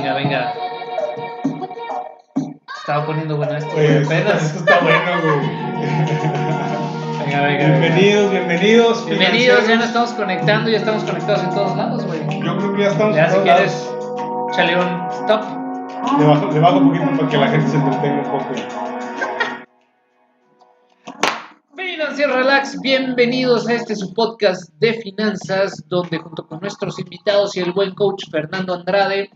Venga, venga. Estaba poniendo bueno esto. Pues, Apenas. esto está bueno, güey. Venga, venga. Bienvenidos. Bienvenidos, ya financieros. nos estamos conectando, ya estamos conectados en todos lados, güey. Yo creo que ya estamos Ya, en si todos quieres, lados. échale un stop. Le bajo un poquito para que la gente se entretenga un poco. Financiero Relax, bienvenidos a este su podcast de finanzas, donde junto con nuestros invitados y el buen coach Fernando Andrade,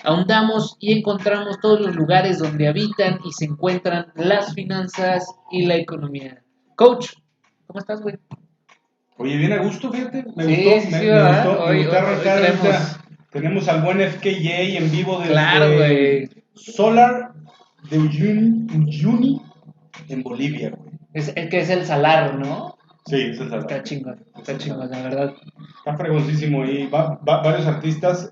ahondamos y encontramos todos los lugares donde habitan y se encuentran las finanzas y la economía. Coach, ¿cómo estás, güey? Oye, bien a gusto, fíjate. Me Sí, gustó, sí, me ¿verdad? gustó, me Hoy gustó arrancar tenemos- ahorita. Tenemos al buen FKJ en vivo desde Claro, güey. Solar de Uyuni en Bolivia, güey. Es el que es el Salar, ¿no? Sí, ese es Está chingón, la verdad. Está fregoncísimo y varios artistas,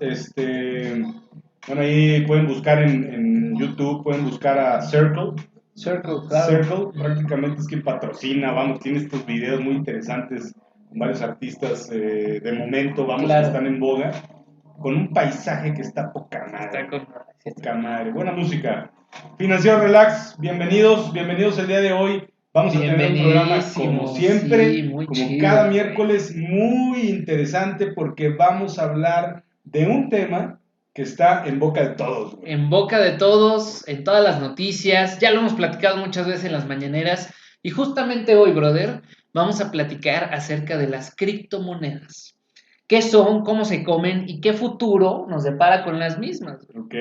bueno, ahí pueden buscar en YouTube, pueden buscar a Circle. Circle, claro. Circle prácticamente es quien patrocina, vamos, tiene estos videos muy interesantes con varios artistas de momento, vamos, Claro. que están en boga, con un paisaje que está poca madre. Está con... Poca madre, buena música. Financiero Relax, bienvenidos el día de hoy. Vamos a tener un programa como siempre, sí, muy como chido, cada güey. miércoles, muy interesante porque vamos a hablar de un tema que está en boca de todos, güey. En boca de todos, en todas las noticias, ya lo hemos platicado muchas veces en las mañaneras y justamente hoy, brother, vamos a platicar acerca de las criptomonedas. ¿Qué son, cómo se comen y qué futuro nos depara con las mismas? Ok.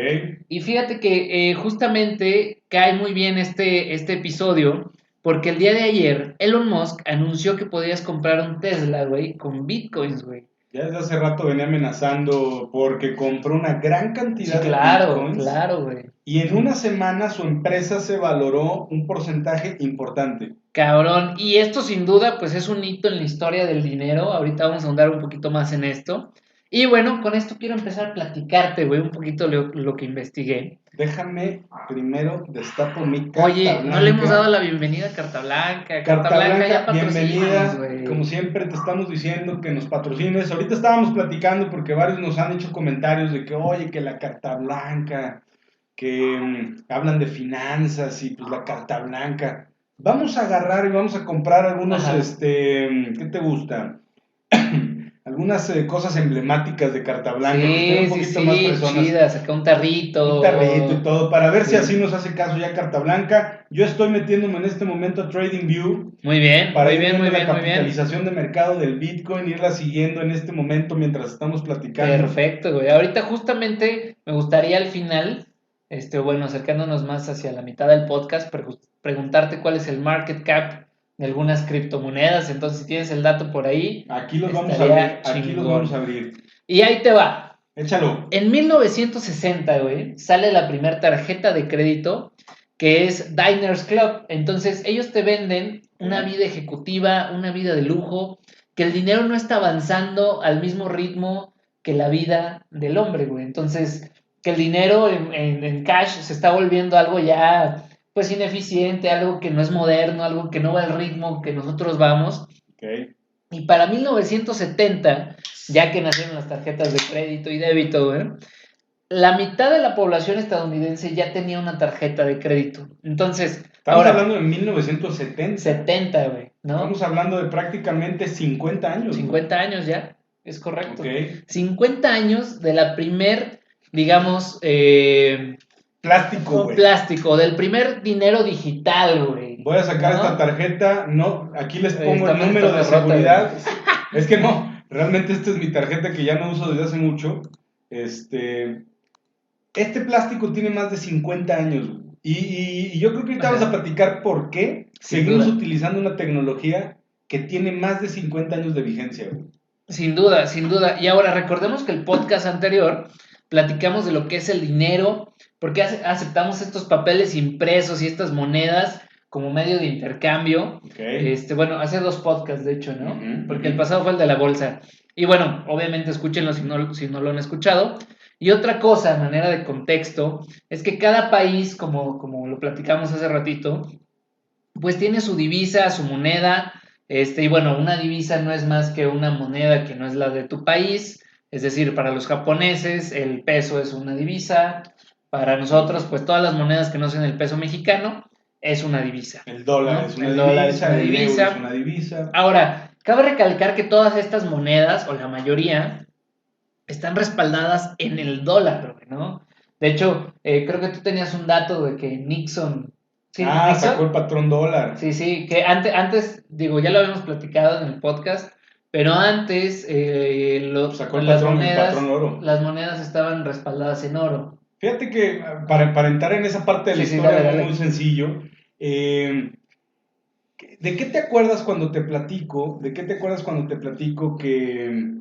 Y fíjate que justamente cae muy bien este episodio porque el día de ayer Elon Musk anunció que podías comprar un Tesla, güey, con bitcoins, güey. Ya desde hace rato venía amenazando porque compró una gran cantidad Sí, de claro, bitcoins. claro, güey. Y en una semana su empresa se valoró un porcentaje importante. Cabrón, y esto sin duda pues es un hito en la historia del dinero, ahorita vamos a ahondar un poquito más en esto. Y bueno, con esto quiero empezar a platicarte, güey, un poquito lo que investigué. Déjame primero destapo mi carta Oye, blanca. no le hemos dado la bienvenida a Carta Blanca. Carta Blanca, ya bienvenida. güey. Como siempre te estamos diciendo que nos patrocines. Ahorita estábamos platicando porque varios nos han hecho comentarios de que, oye, que la Carta Blanca, que hablan de finanzas y pues la Carta Blanca. Vamos a agarrar y vamos a comprar algunos, Ajá. ¿qué te gusta? Algunas cosas emblemáticas de Carta Blanca que estén un poquito más personas. Chida, saca un tarrito. Un tarrito y todo, para ver Sí. si así nos hace caso ya Carta Blanca. Yo estoy metiéndome en este momento a TradingView. Muy bien, Para muy ir bien, viendo muy la bien, muy bien. capitalización de mercado del Bitcoin, irla siguiendo en este momento mientras estamos platicando. Perfecto, güey. Ahorita justamente me gustaría al final, bueno, acercándonos más hacia la mitad del podcast, preguntarte cuál es el market cap de algunas criptomonedas. Entonces, si tienes el dato por ahí, Aquí los vamos a estaría abrir. Aquí los chingón. vamos a abrir. Y ahí te va. Échalo. En 1960, güey, sale la primera tarjeta de crédito que es Diners Club. Entonces, ellos te venden una vida ejecutiva, una vida de lujo, que el dinero no está avanzando al mismo ritmo que la vida del hombre, güey. Entonces, que el dinero en cash se está volviendo algo ya, pues, ineficiente, algo que no es moderno, algo que no va al ritmo que nosotros vamos. Okay. Y para 1970, ya que nacieron las tarjetas de crédito y débito, güey, la mitad de la población estadounidense ya tenía una tarjeta de crédito. Entonces, Estamos ahora, hablando de 1970. 70, güey, ¿no? Estamos hablando de prácticamente 50 años. 50 años ya, es correcto. Okay. 50 años de la primer, digamos, plástico, güey. Plástico, del primer dinero digital, güey. Voy a sacar ¿no? esta tarjeta, no, aquí les pongo el Está número de rota, seguridad. Es que no, realmente esta es mi tarjeta que ya no uso desde hace mucho. Este plástico tiene más de 50 años. Y yo creo que ahorita vamos a platicar por qué seguimos utilizando una tecnología que tiene más de 50 años de vigencia, güey. Sin duda, sin duda. Y ahora recordemos que el podcast anterior platicamos de lo que es el dinero, porque aceptamos estos papeles impresos y estas monedas como medio de intercambio. Okay. Bueno, hace 2 podcasts, de hecho, ¿no? Porque el pasado fue el de la bolsa. Y bueno, obviamente escúchenlo si no lo han escuchado. Y otra cosa, manera de contexto, es que cada país, como lo platicamos hace ratito, pues tiene su divisa, su moneda. Y bueno, una divisa no es más que una moneda que no es la de tu país, Es decir, para los japoneses el peso es una divisa, para nosotros pues todas las monedas que no sean el peso mexicano es una divisa. El dólar ¿no? es una El dólar es divisa, una el euro divisa. es una divisa. Ahora, cabe recalcar que todas estas monedas, o la mayoría, están respaldadas en el dólar, ¿no? De hecho, creo que tú tenías un dato de que Nixon... ¿Sí? Ah, ¿Nixon? sacó el patrón dólar. Sí, que antes, digo, ya lo habíamos platicado en el podcast, pero antes Sacó el patrón oro. las monedas estaban respaldadas en oro. Fíjate que para entrar en esa parte de la historia dale. muy sencillo, ¿de qué te acuerdas cuando te platico? ¿De qué te acuerdas cuando te platico que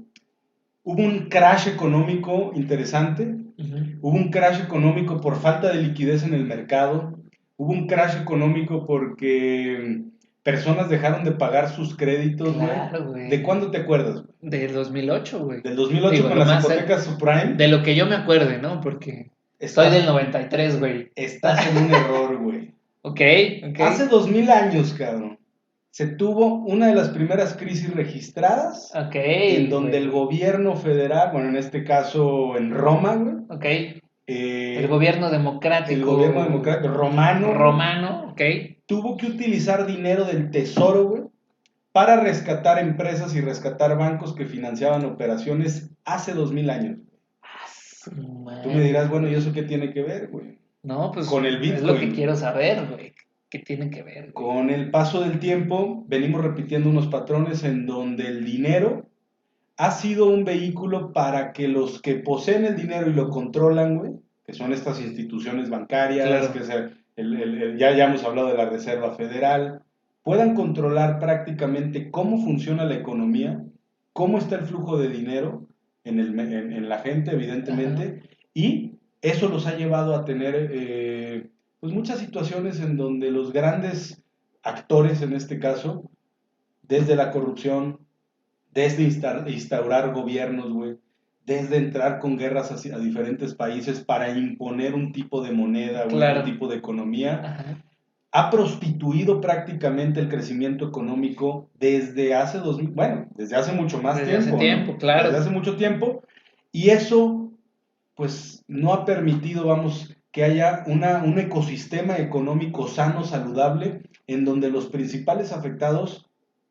hubo un crash económico interesante? Hubo un crash económico por falta de liquidez en el mercado. Hubo un crash económico porque personas dejaron de pagar sus créditos, güey. Claro, güey. ¿De cuándo te acuerdas? Del 2008, güey. Del 2008 Digo, con lo las más hipotecas subprime. de lo que yo me acuerde, ¿no? Porque soy del 93, güey. Estás en un error, güey. Ok. Hace 2000 años, cabrón, se tuvo una de las primeras crisis registradas en donde el gobierno federal, bueno, en este caso en Roma, güey. Ok. El gobierno democrático. El gobierno democrático romano. Romano, ok. Tuvo que utilizar dinero del tesoro, güey, para rescatar empresas y rescatar bancos que financiaban operaciones hace 2000 años. Tú me dirás, bueno, ¿y eso qué tiene que ver, güey? No, pues con el Bitcoin. Es lo que quiero saber, güey. ¿Qué tiene que ver? Güey? Con el paso del tiempo, venimos repitiendo unos patrones en donde el dinero ha sido un vehículo para que los que poseen el dinero y lo controlan, güey, que son estas instituciones bancarias, claro. que es ya hemos hablado de la Reserva Federal, puedan controlar prácticamente cómo funciona la economía, cómo está el flujo de dinero en la gente, evidentemente, ajá, y eso los ha llevado a tener pues muchas situaciones en donde los grandes actores, en este caso, desde la corrupción, desde instaurar gobiernos, güey, desde entrar con guerras a diferentes países para imponer un tipo de moneda, güey, claro, un tipo de economía, ajá, ha prostituido prácticamente el crecimiento económico desde hace desde hace mucho más desde tiempo. Hace tiempo, ¿no? Claro. Desde hace mucho tiempo. Y eso, pues, no ha permitido, vamos, que haya un ecosistema económico sano, saludable, en donde los principales afectados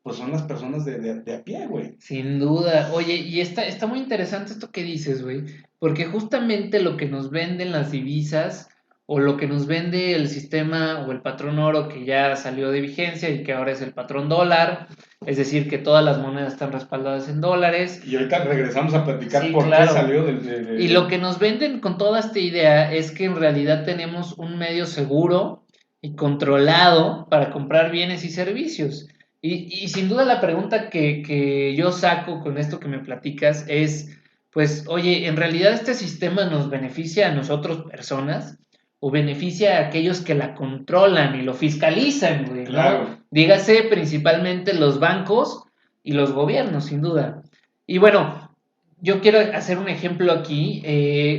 pues son las personas de a pie, güey. Sin duda. Oye, y está muy interesante esto que dices, güey, porque justamente lo que nos venden las divisas o lo que nos vende el sistema o el patrón oro que ya salió de vigencia y que ahora es el patrón dólar, es decir, que todas las monedas están respaldadas en dólares. Y ahorita regresamos a platicar por qué salió del... Y lo que nos venden con toda esta idea es que en realidad tenemos un medio seguro y controlado para comprar bienes y servicios. Y sin duda la pregunta que yo saco con esto que me platicas es, pues, oye, ¿en realidad este sistema nos beneficia a nosotros personas o beneficia a aquellos que la controlan y lo fiscalizan, güey, ¿no? Claro. Dígase principalmente los bancos y los gobiernos, sin duda. Y bueno, yo quiero hacer un ejemplo aquí.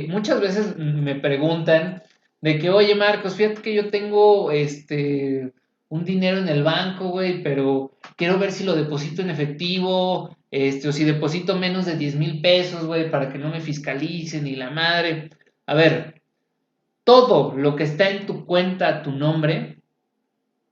Muchas veces me preguntan de que, oye, Marcos, fíjate que yo tengo un dinero en el banco, güey, pero quiero ver si lo deposito en efectivo, o si deposito menos de 10,000 pesos, güey, para que no me fiscalicen ni la madre. A ver, todo lo que está en tu cuenta a tu nombre,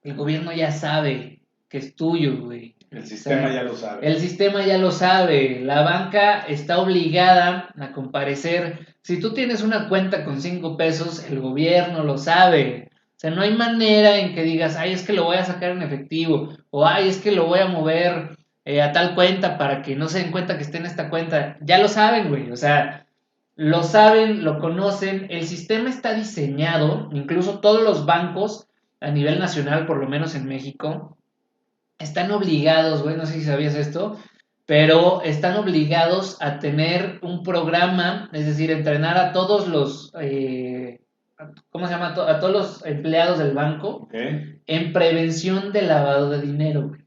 el gobierno ya sabe que es tuyo, güey. El sistema ya lo sabe. El sistema ya lo sabe. La banca está obligada a comparecer. Si tú tienes una cuenta con 5 pesos, el gobierno lo sabe. O sea, no hay manera en que digas, ay, es que lo voy a sacar en efectivo. O ay, es que lo voy a mover a tal cuenta para que no se den cuenta que esté en esta cuenta. Ya lo saben, güey. O sea, lo saben, lo conocen. El sistema está diseñado, incluso todos los bancos a nivel nacional, por lo menos en México, están obligados, güey, no sé si sabías esto, pero están obligados a tener un programa, es decir, entrenar a todos los, ¿cómo se llama? A todos los empleados del banco en prevención de lavado de dinero, güey.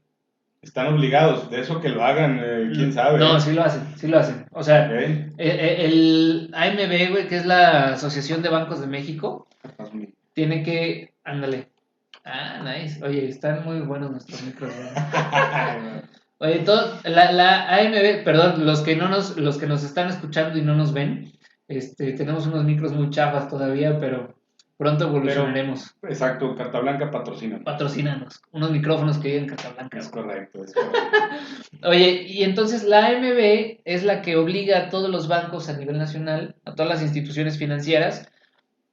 Están obligados, de eso que lo hagan, quién sabe. No, sí lo hacen. O sea, el AMB, güey, que es la Asociación de Bancos de México, tiene que, ándale. Ah, nice. Oye, están muy buenos nuestros micros, güey. Oye, la AMB, perdón, los que nos están escuchando y no nos ven, tenemos unos micros muy chafas todavía, pero pronto Pero, evolucionaremos. exacto, Carta Blanca patrocina. Patrocínanos, unos micrófonos que vienen en Casablanca. Es correcto, es correcto. Oye, y entonces la AMB es la que obliga a todos los bancos a nivel nacional, a todas las instituciones financieras,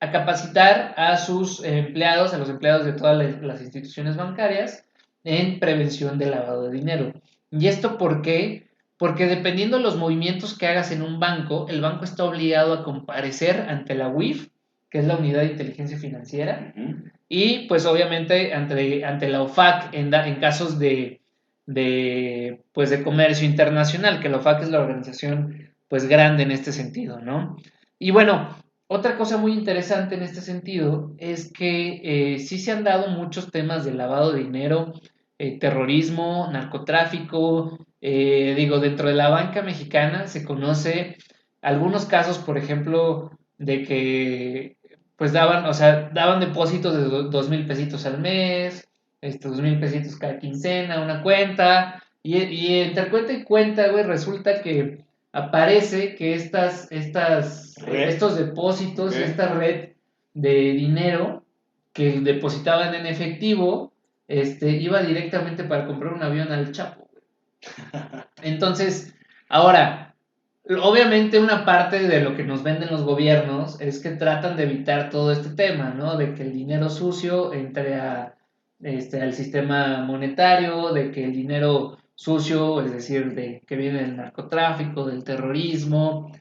a capacitar a sus empleados, a los empleados de todas las instituciones bancarias, en prevención de lavado de dinero. ¿Y esto por qué? Porque dependiendo de los movimientos que hagas en un banco, el banco está obligado a comparecer ante la UIF, que es la Unidad de Inteligencia Financiera, y pues obviamente ante la OFAC en casos pues de comercio internacional, que la OFAC es la organización pues grande en este sentido, ¿no? Y bueno, otra cosa muy interesante en este sentido es que sí se han dado muchos temas de lavado de dinero, terrorismo, narcotráfico, digo, dentro de la banca mexicana se conoce algunos casos, por ejemplo, de que pues daban, o sea, daban depósitos de 2,000 pesitos al mes, 2,000 pesitos cada quincena, una cuenta, y entre cuenta y cuenta, güey, resulta que aparece que estos depósitos, Okay. esta red de dinero que depositaban en efectivo, iba directamente para comprar un avión al Chapo. Entonces, ahora, obviamente una parte de lo que nos venden los gobiernos es que tratan de evitar todo este tema, ¿no? De que el dinero sucio entre al sistema monetario, de que el dinero sucio, es decir, de que viene del narcotráfico, del terrorismo,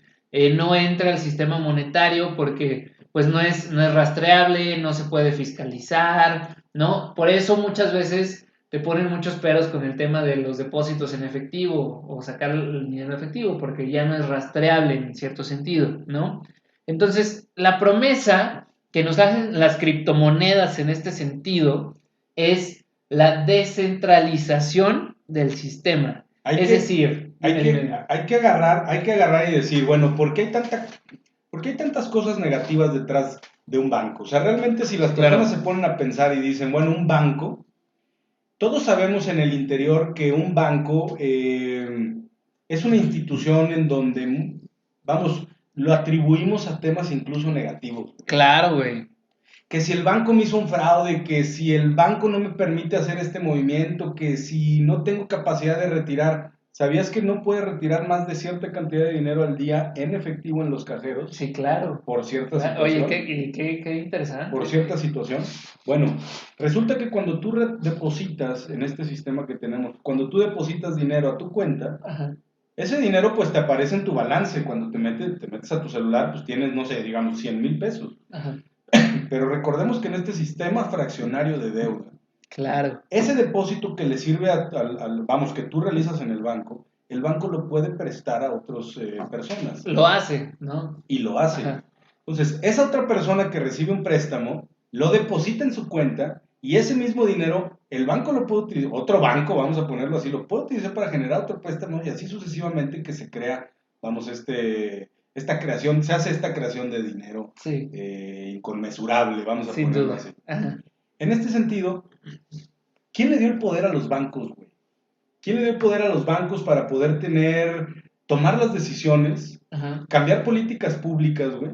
no entre al sistema monetario porque pues no es rastreable, no se puede fiscalizar, ¿no? Por eso muchas veces te ponen muchos peros con el tema de los depósitos en efectivo o sacar el dinero en efectivo, porque ya no es rastreable en cierto sentido, ¿no? Entonces, la promesa que nos hacen las criptomonedas en este sentido es la descentralización del sistema. Es decir, dime. Hay que agarrar y decir, bueno, ¿por qué hay tantas cosas negativas detrás de un banco? O sea, realmente si las personas Claro. se ponen a pensar y dicen, bueno, un banco, todos sabemos en el interior que un banco es una institución en donde, vamos, lo atribuimos a temas incluso negativos. Claro, güey. Que si el banco me hizo un fraude, que si el banco no me permite hacer este movimiento, que si no tengo capacidad de retirar, ¿sabías que no puedes retirar más de cierta cantidad de dinero al día en efectivo en los cajeros? Sí, claro. Por cierta Oye, situación. qué interesante. Por cierta situación. Bueno, resulta que cuando tú depositas en este sistema que tenemos, cuando tú depositas dinero a tu cuenta, Ajá. ese dinero pues te aparece en tu balance. Cuando te metes a tu celular, pues tienes, no sé, digamos 100,000 pesos. Ajá. Pero recordemos que en este sistema fraccionario de deuda, Claro. ese depósito que le sirve vamos, que tú realizas en el banco lo puede prestar a otras personas. Lo hace, ¿no? Y lo hace. Ajá. Entonces, esa otra persona que recibe un préstamo, lo deposita en su cuenta y ese mismo dinero, el banco lo puede utilizar, otro banco, vamos a ponerlo así, lo puede utilizar para generar otro préstamo y así sucesivamente que se crea, vamos, esta creación, se hace esta creación de dinero Sí. inconmensurable, vamos a Sin ponerlo duda. así. Ajá. En este sentido, ¿quién le dio el poder a los bancos, güey? ¿Quién le dio el poder a los bancos para poder tomar las decisiones, Ajá. cambiar políticas públicas, güey?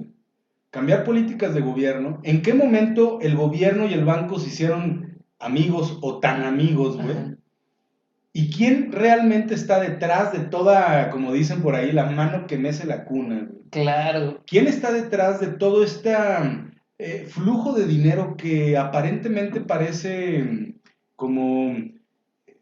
Cambiar políticas de gobierno. ¿En qué momento el gobierno y el banco se hicieron amigos o tan amigos, güey? Ajá. ¿Y quién realmente está detrás de toda, como dicen por ahí, la mano que mece la cuna, güey? Claro. ¿Quién está detrás de todo este flujo de dinero que aparentemente parece como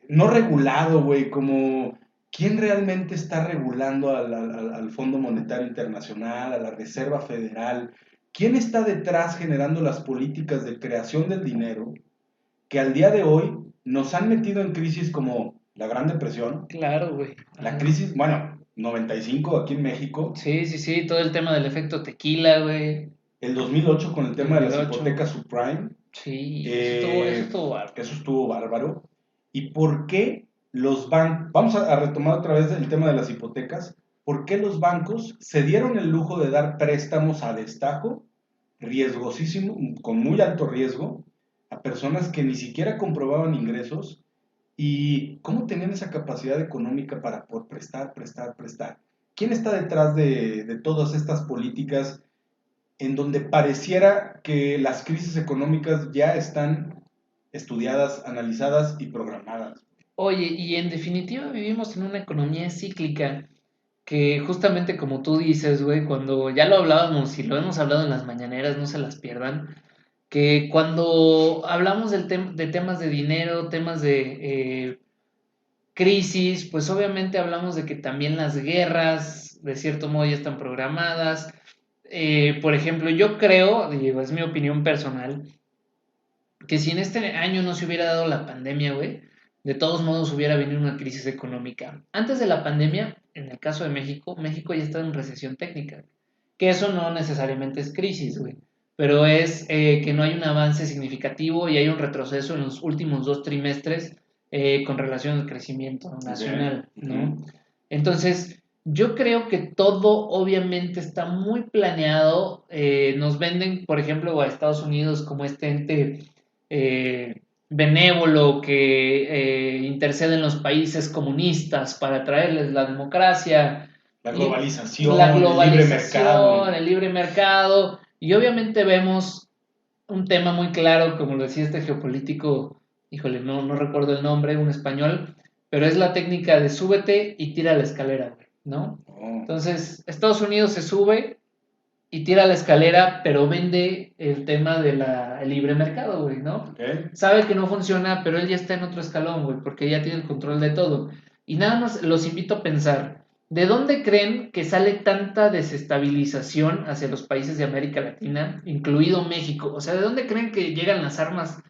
no regulado, güey? Como quién realmente está regulando al Fondo Monetario Internacional, a la Reserva Federal. ¿Quién está detrás generando las políticas de creación del dinero que al día de hoy nos han metido en crisis como la Gran Depresión, Claro, güey. la Ajá. crisis, bueno, 95 aquí en México, Sí, sí, sí, todo el tema del efecto tequila, güey. el 2008 con el tema de las 2008. hipotecas subprime, Sí, eso eh, estuvo bárbaro. eso estuvo bárbaro. ¿Y por qué los bancos, vamos a retomar otra vez el tema de las hipotecas, por qué los bancos se dieron el lujo de dar préstamos a destajo, riesgosísimo, con muy alto riesgo, a personas que ni siquiera comprobaban ingresos ¿Y cómo tenían esa capacidad económica para poder prestar, prestar, prestar? ¿Quién está detrás de todas estas políticas en donde pareciera que las crisis económicas ya están estudiadas, analizadas y programadas? Oye, y en definitiva vivimos en una economía cíclica que justamente como tú dices, güey, cuando ya lo hablábamos y lo hemos hablado en las mañaneras, no se las pierdan, que cuando hablamos de temas de dinero, temas de crisis, pues obviamente hablamos de que también las guerras, de cierto modo, ya están programadas. Por ejemplo, yo creo, digo, es mi opinión personal, que si en este año no se hubiera dado la pandemia, güey, de todos modos hubiera venido una crisis económica. Antes de la pandemia, en el caso de México, México ya estaba en recesión técnica, que eso no necesariamente es crisis, güey, pero es que no hay un avance significativo y hay un retroceso en los últimos 2 trimestres con relación al crecimiento Okay. nacional, ¿no? Entonces, yo creo que todo obviamente está muy planeado. Nos venden, por ejemplo, a Estados Unidos como este ente benévolo que intercede en los países comunistas para traerles la democracia, La y la globalización, el libre mercado. globalización, el libre mercado, y obviamente vemos un tema muy claro, como lo decía este geopolítico, híjole, no recuerdo el nombre, un español, pero es la técnica de súbete y tira la escalera, ¿no? Oh, Entonces, Estados Unidos se sube y tira la escalera, pero vende el tema del libre mercado, güey, ¿no? okay. Sabe que no funciona, pero él ya está en otro escalón, güey, porque ya tiene el control de todo. Y nada más los invito a pensar, ¿de dónde creen que sale tanta desestabilización hacia los países de América Latina, incluido México? O sea, ¿de dónde creen que llegan las armas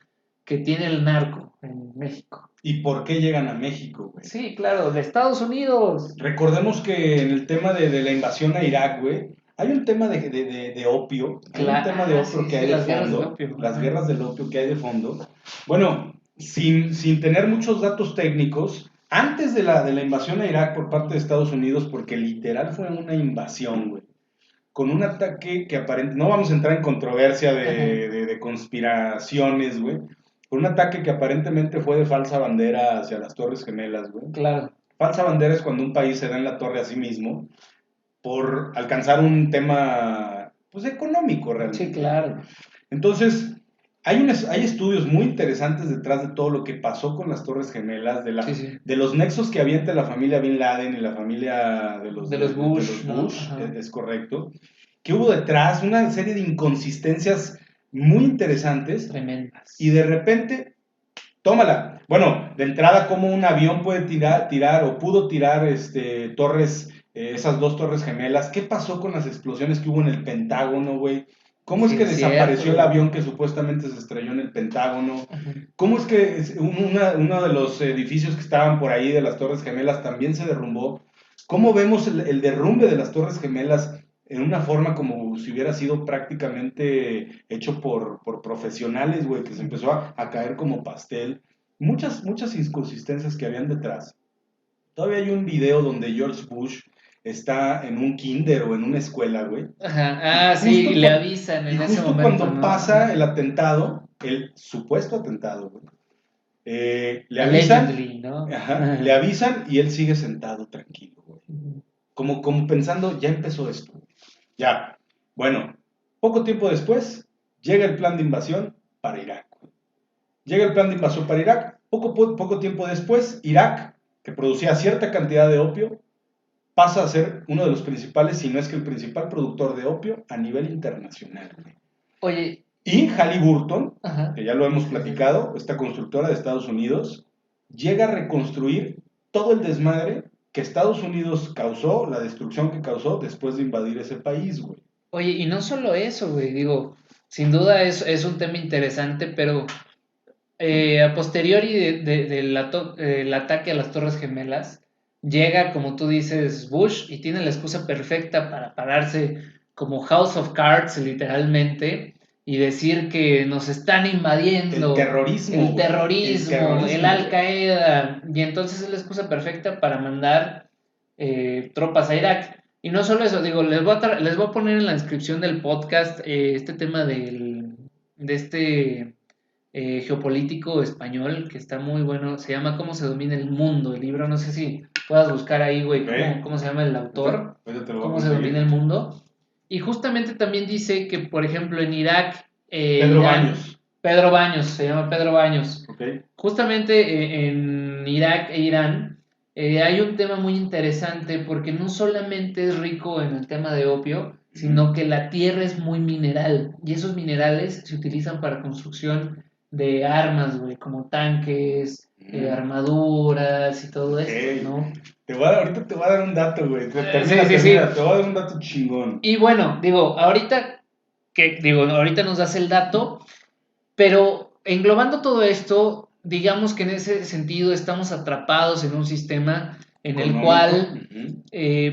que tiene el narco en México? ¿Y por qué llegan a México, güey? Sí, claro, de Estados Unidos. Recordemos que en el tema de la invasión a Irak, güey, hay un tema de opio, hay un tema de opio Sí, que sí, hay de las guerras del fondo, opio. las Ajá. guerras del opio que hay de fondo. Bueno, sin tener muchos datos técnicos, antes de la invasión a Irak por parte de Estados Unidos, porque literal fue una invasión, güey, con un ataque que aparentemente, no vamos a entrar en controversia Ajá. de conspiraciones, güey, con un ataque que aparentemente fue de falsa bandera hacia las Torres Gemelas, güey. Claro. Falsa bandera es cuando un país se da en la torre a sí mismo por alcanzar un tema, pues, económico Sí, realmente, güey. claro. Entonces, hay estudios muy interesantes detrás de todo lo que pasó con las Torres Gemelas, Sí, sí. de los nexos que había entre la familia Bin Laden y la familia De los de Bush, los ¿no? Bush, Ajá. es correcto, que hubo detrás una serie de inconsistencias muy interesantes y Tremendas. de repente tómala. Bueno, de entrada, ¿cómo un avión puede tirar o pudo tirar torres, esas dos torres gemelas? ¿Qué pasó con las explosiones que hubo en el Pentágono, güey? ¿Cómo es Sí, que es cierto, desapareció el güey. avión que supuestamente se estrelló en el Pentágono? Ajá. ¿Cómo es que uno de los edificios que estaban por ahí de las Torres Gemelas también se derrumbó? ¿Cómo vemos el derrumbe de las Torres Gemelas en una forma como si hubiera sido prácticamente hecho por profesionales, güey, que se empezó a caer como pastel? Muchas inconsistencias que habían detrás. Todavía hay un video donde George Bush está en un kinder o en una escuela, güey, Ajá. Ah, sí, y le avisan y en ese justo momento, cuando ¿no? pasa Ajá. el atentado, el supuesto atentado, güey, le avisan, Allegedly, ¿no? ajá, le Ajá. avisan y él sigue sentado tranquilo, güey. Como pensando, ya empezó esto. Ya. Bueno, poco tiempo después llega el plan de invasión para Irak. Llega el plan de invasión para Irak. Poco tiempo después, Irak, que producía cierta cantidad de opio, pasa a ser uno de los principales, si no es que el principal productor de opio a nivel internacional. Oye, Y Halliburton, ajá. que ya lo hemos Sí, sí, sí. platicado, esta constructora de Estados Unidos, llega a reconstruir todo el desmadre que Estados Unidos causó, la destrucción que causó después de invadir ese país, güey. Oye, y no solo eso, güey, digo, sin duda es un tema interesante, pero a posteriori del ataque a las Torres Gemelas, llega, como tú dices, Bush y tiene la excusa perfecta para pararse como House of Cards, literalmente, y decir que nos están El invadiendo, terrorismo, el güey. El terrorismo, el terrorismo, Al güey. Qaeda, y entonces es la excusa perfecta para mandar tropas a Irak. Y no solo eso, digo, les voy a poner en la descripción del podcast este tema de este geopolítico español que está muy bueno. Se llama ¿Cómo se domina el mundo? El libro, no sé si puedas buscar ahí, güey, cómo se llama el autor, Ahorita te lo voy a ¿Cómo se domina conseguir. el mundo? Y justamente también dice que, por ejemplo, en Irak, Pedro Irán, Baños. Pedro Baños, se llama Pedro Baños. Ok. Justamente en Irak e Irán hay un tema muy interesante porque no solamente es rico en el tema de opio, sino que la tierra es muy mineral y esos minerales se utilizan para construcción de armas, güey, como tanques, armaduras y todo esto, ¿no? Ahorita te voy a dar un dato, güey. Sí, Termina, sí, sí. te voy a dar un dato chingón. Y bueno, ahorita nos das el dato, pero englobando todo esto, digamos que en ese sentido estamos atrapados en un sistema en el Económico. cual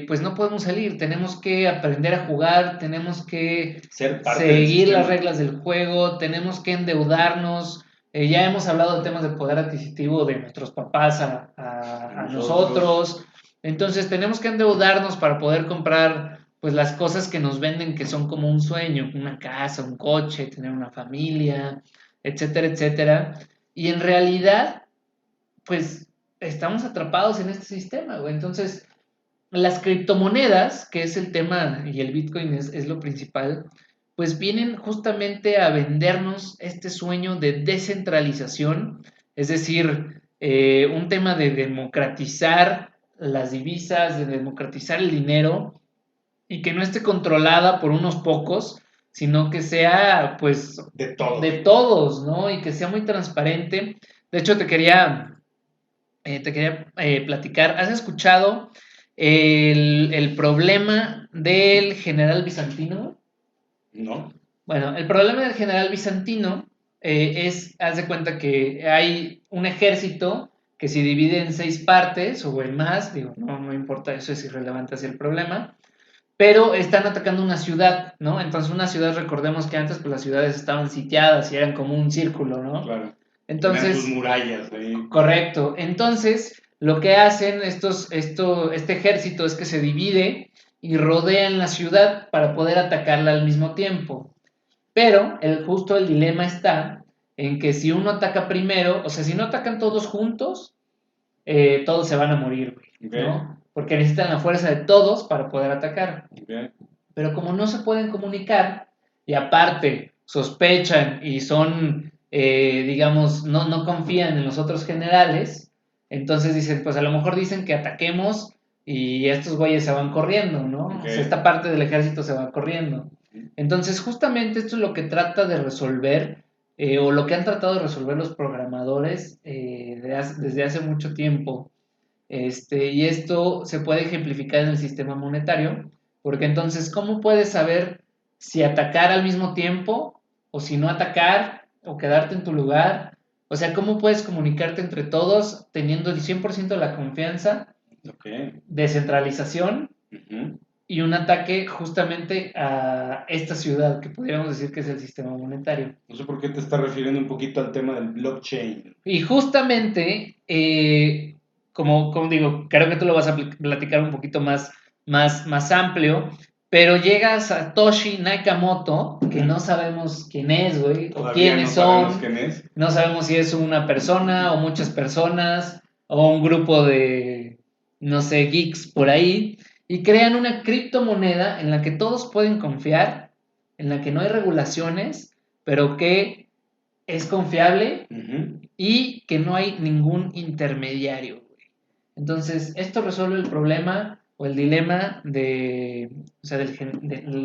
pues no podemos salir, tenemos que aprender a jugar, tenemos que Ser parte del seguir las sistema. reglas del juego, tenemos que endeudarnos. Ya hemos hablado de temas de poder adquisitivo de nuestros papás a nosotros. Entonces tenemos que endeudarnos para poder comprar pues las cosas que nos venden que son como un sueño, una casa, un coche, tener una familia, etcétera, etcétera. Y en realidad, pues estamos atrapados en este sistema, güey. Entonces, las criptomonedas, que es el tema y el Bitcoin es lo principal, pues vienen justamente a vendernos este sueño de descentralización, es decir, un tema de democratizar las divisas, de democratizar el dinero y que no esté controlada por unos pocos, sino que sea pues de todos, ¿no? Y que sea muy transparente. De hecho, te quería platicar, ¿has escuchado el problema del general bizantino? No. Bueno, el problema del general bizantino haz de cuenta que hay un ejército que se divide en 6 partes o en más, digo, no importa, eso es irrelevante hacia el problema, pero están atacando una ciudad, ¿no? Entonces una ciudad, recordemos que antes pues las ciudades estaban sitiadas y eran como un círculo, ¿no? Claro. Tenían sus Entonces, murallas ahí. correcto. Entonces, lo que hacen este ejército es que se divide y rodean la ciudad para poder atacarla al mismo tiempo. Pero justo el dilema está en que si uno ataca primero, o sea, si no atacan todos juntos, todos se van a morir, güey, ¿no? Porque necesitan la fuerza de todos para poder atacar. Pero como no se pueden comunicar y aparte sospechan y son, digamos, no confían en los otros generales, entonces dicen, pues a lo mejor dicen que ataquemos y estos güeyes se van corriendo, ¿no? O sea, esta parte del ejército se va corriendo. Entonces, justamente esto es lo que trata de resolver, o lo que han tratado de resolver los programadores desde hace mucho tiempo. Y esto se puede ejemplificar en el sistema monetario, porque entonces, ¿cómo puedes saber si atacar al mismo tiempo o si no atacar o quedarte en tu lugar? O sea, ¿cómo puedes comunicarte entre todos teniendo el 100% de la confianza, descentralización y un ataque justamente a esta ciudad, que podríamos decir que es el sistema monetario? No sé por qué te estás refiriendo un poquito al tema del blockchain. Y justamente, como digo, creo que tú lo vas a platicar un poquito más amplio, pero llega Satoshi Nakamoto, que no sabemos quién es, güey, o quiénes son. No sabemos si es una persona o muchas personas o un grupo de, no sé, geeks por ahí, y crean una criptomoneda en la que todos pueden confiar, en la que no hay regulaciones, pero que es confiable y que no hay ningún intermediario, güey. Entonces, esto resuelve el problema o el dilema del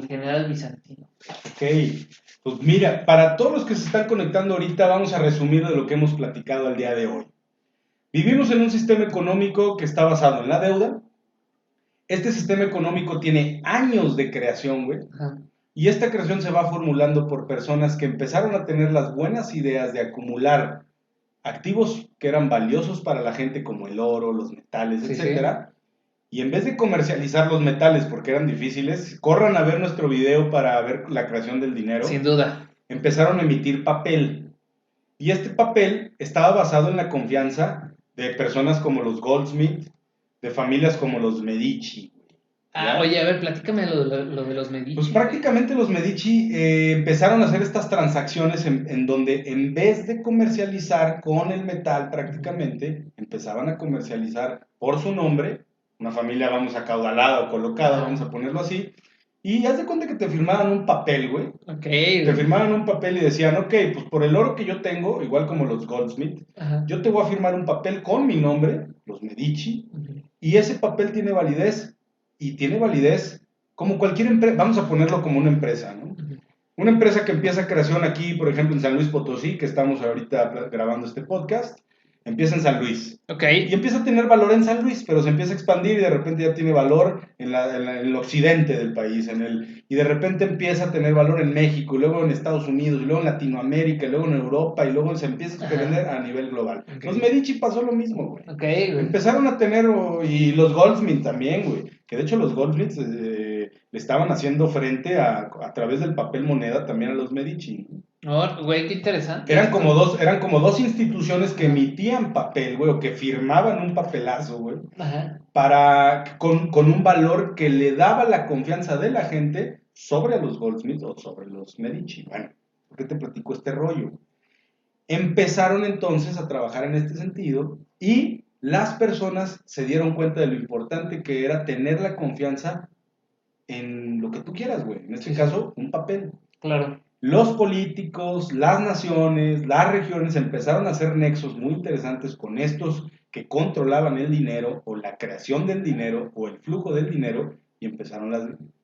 general bizantino. Ok, pues mira, para todos los que se están conectando ahorita, vamos a resumir de lo que hemos platicado el día de hoy. Vivimos en un sistema económico que está basado en la deuda. Este sistema económico tiene años de creación, güey. Ajá. Y esta creación se va formulando por personas que empezaron a tener las buenas ideas de acumular activos que eran valiosos para la gente, como el oro, los metales, etcétera. Y en vez de comercializar los metales porque eran difíciles, corran a ver nuestro video para ver la creación del dinero. Sin duda. Empezaron a emitir papel. Y este papel estaba basado en la confianza de personas como los Goldsmith, de familias como los Medici. Ah, ¿ya? oye, a ver, platícame lo de los Pues Medici, güey. prácticamente los Medici empezaron a hacer estas transacciones en donde en vez de comercializar con el metal Ujú. prácticamente, empezaban a comercializar por su nombre, una familia vamos acaudalada o colocada, vamos Ajá. a ponerlo así, y haz de cuenta que te firmaban un papel, güey. Ok, Te güey. firmaban un papel y decían, ok, pues por el oro que yo tengo, igual como los Goldsmith, Ajá. yo te voy a firmar un papel con mi nombre, los Medici, Ujú. y ese papel tiene validez, y tiene validez como cualquier empresa, vamos a ponerlo como una empresa, ¿no? Ujú. Una empresa que empieza creación aquí, por ejemplo, en San Luis Potosí, que estamos ahorita grabando este podcast, empieza en San Luis. Ok. Y empieza a tener valor en San Luis, pero se empieza a expandir y de repente ya tiene valor en el occidente del país, y de repente empieza a tener valor en México, y luego en Estados Unidos, y luego en Latinoamérica, y luego en Europa, y luego se empieza a Ajá. extender a nivel global. Ok. Los Medici pasó lo mismo, güey. Ok, güey. Empezaron a tener, y los Goldsmith también, güey, que de hecho los Goldsmiths le estaban haciendo frente a través del papel moneda también a los Medici. No, güey, qué interesante esto. Eran como dos instituciones que Ajá. emitían papel, güey, o que firmaban un papelazo, güey, Ajá. con un valor que le daba la confianza de la gente sobre los Goldsmiths o sobre los Medici. Bueno, ¿por qué te platico este rollo? Empezaron entonces a trabajar en este sentido y las personas se dieron cuenta de lo importante que era tener la confianza en lo que tú quieras, güey. En este Sí, sí. caso, un papel. Claro. Los políticos, las naciones, las regiones empezaron a hacer nexos muy interesantes con estos que controlaban el dinero o la creación del dinero o el flujo del dinero y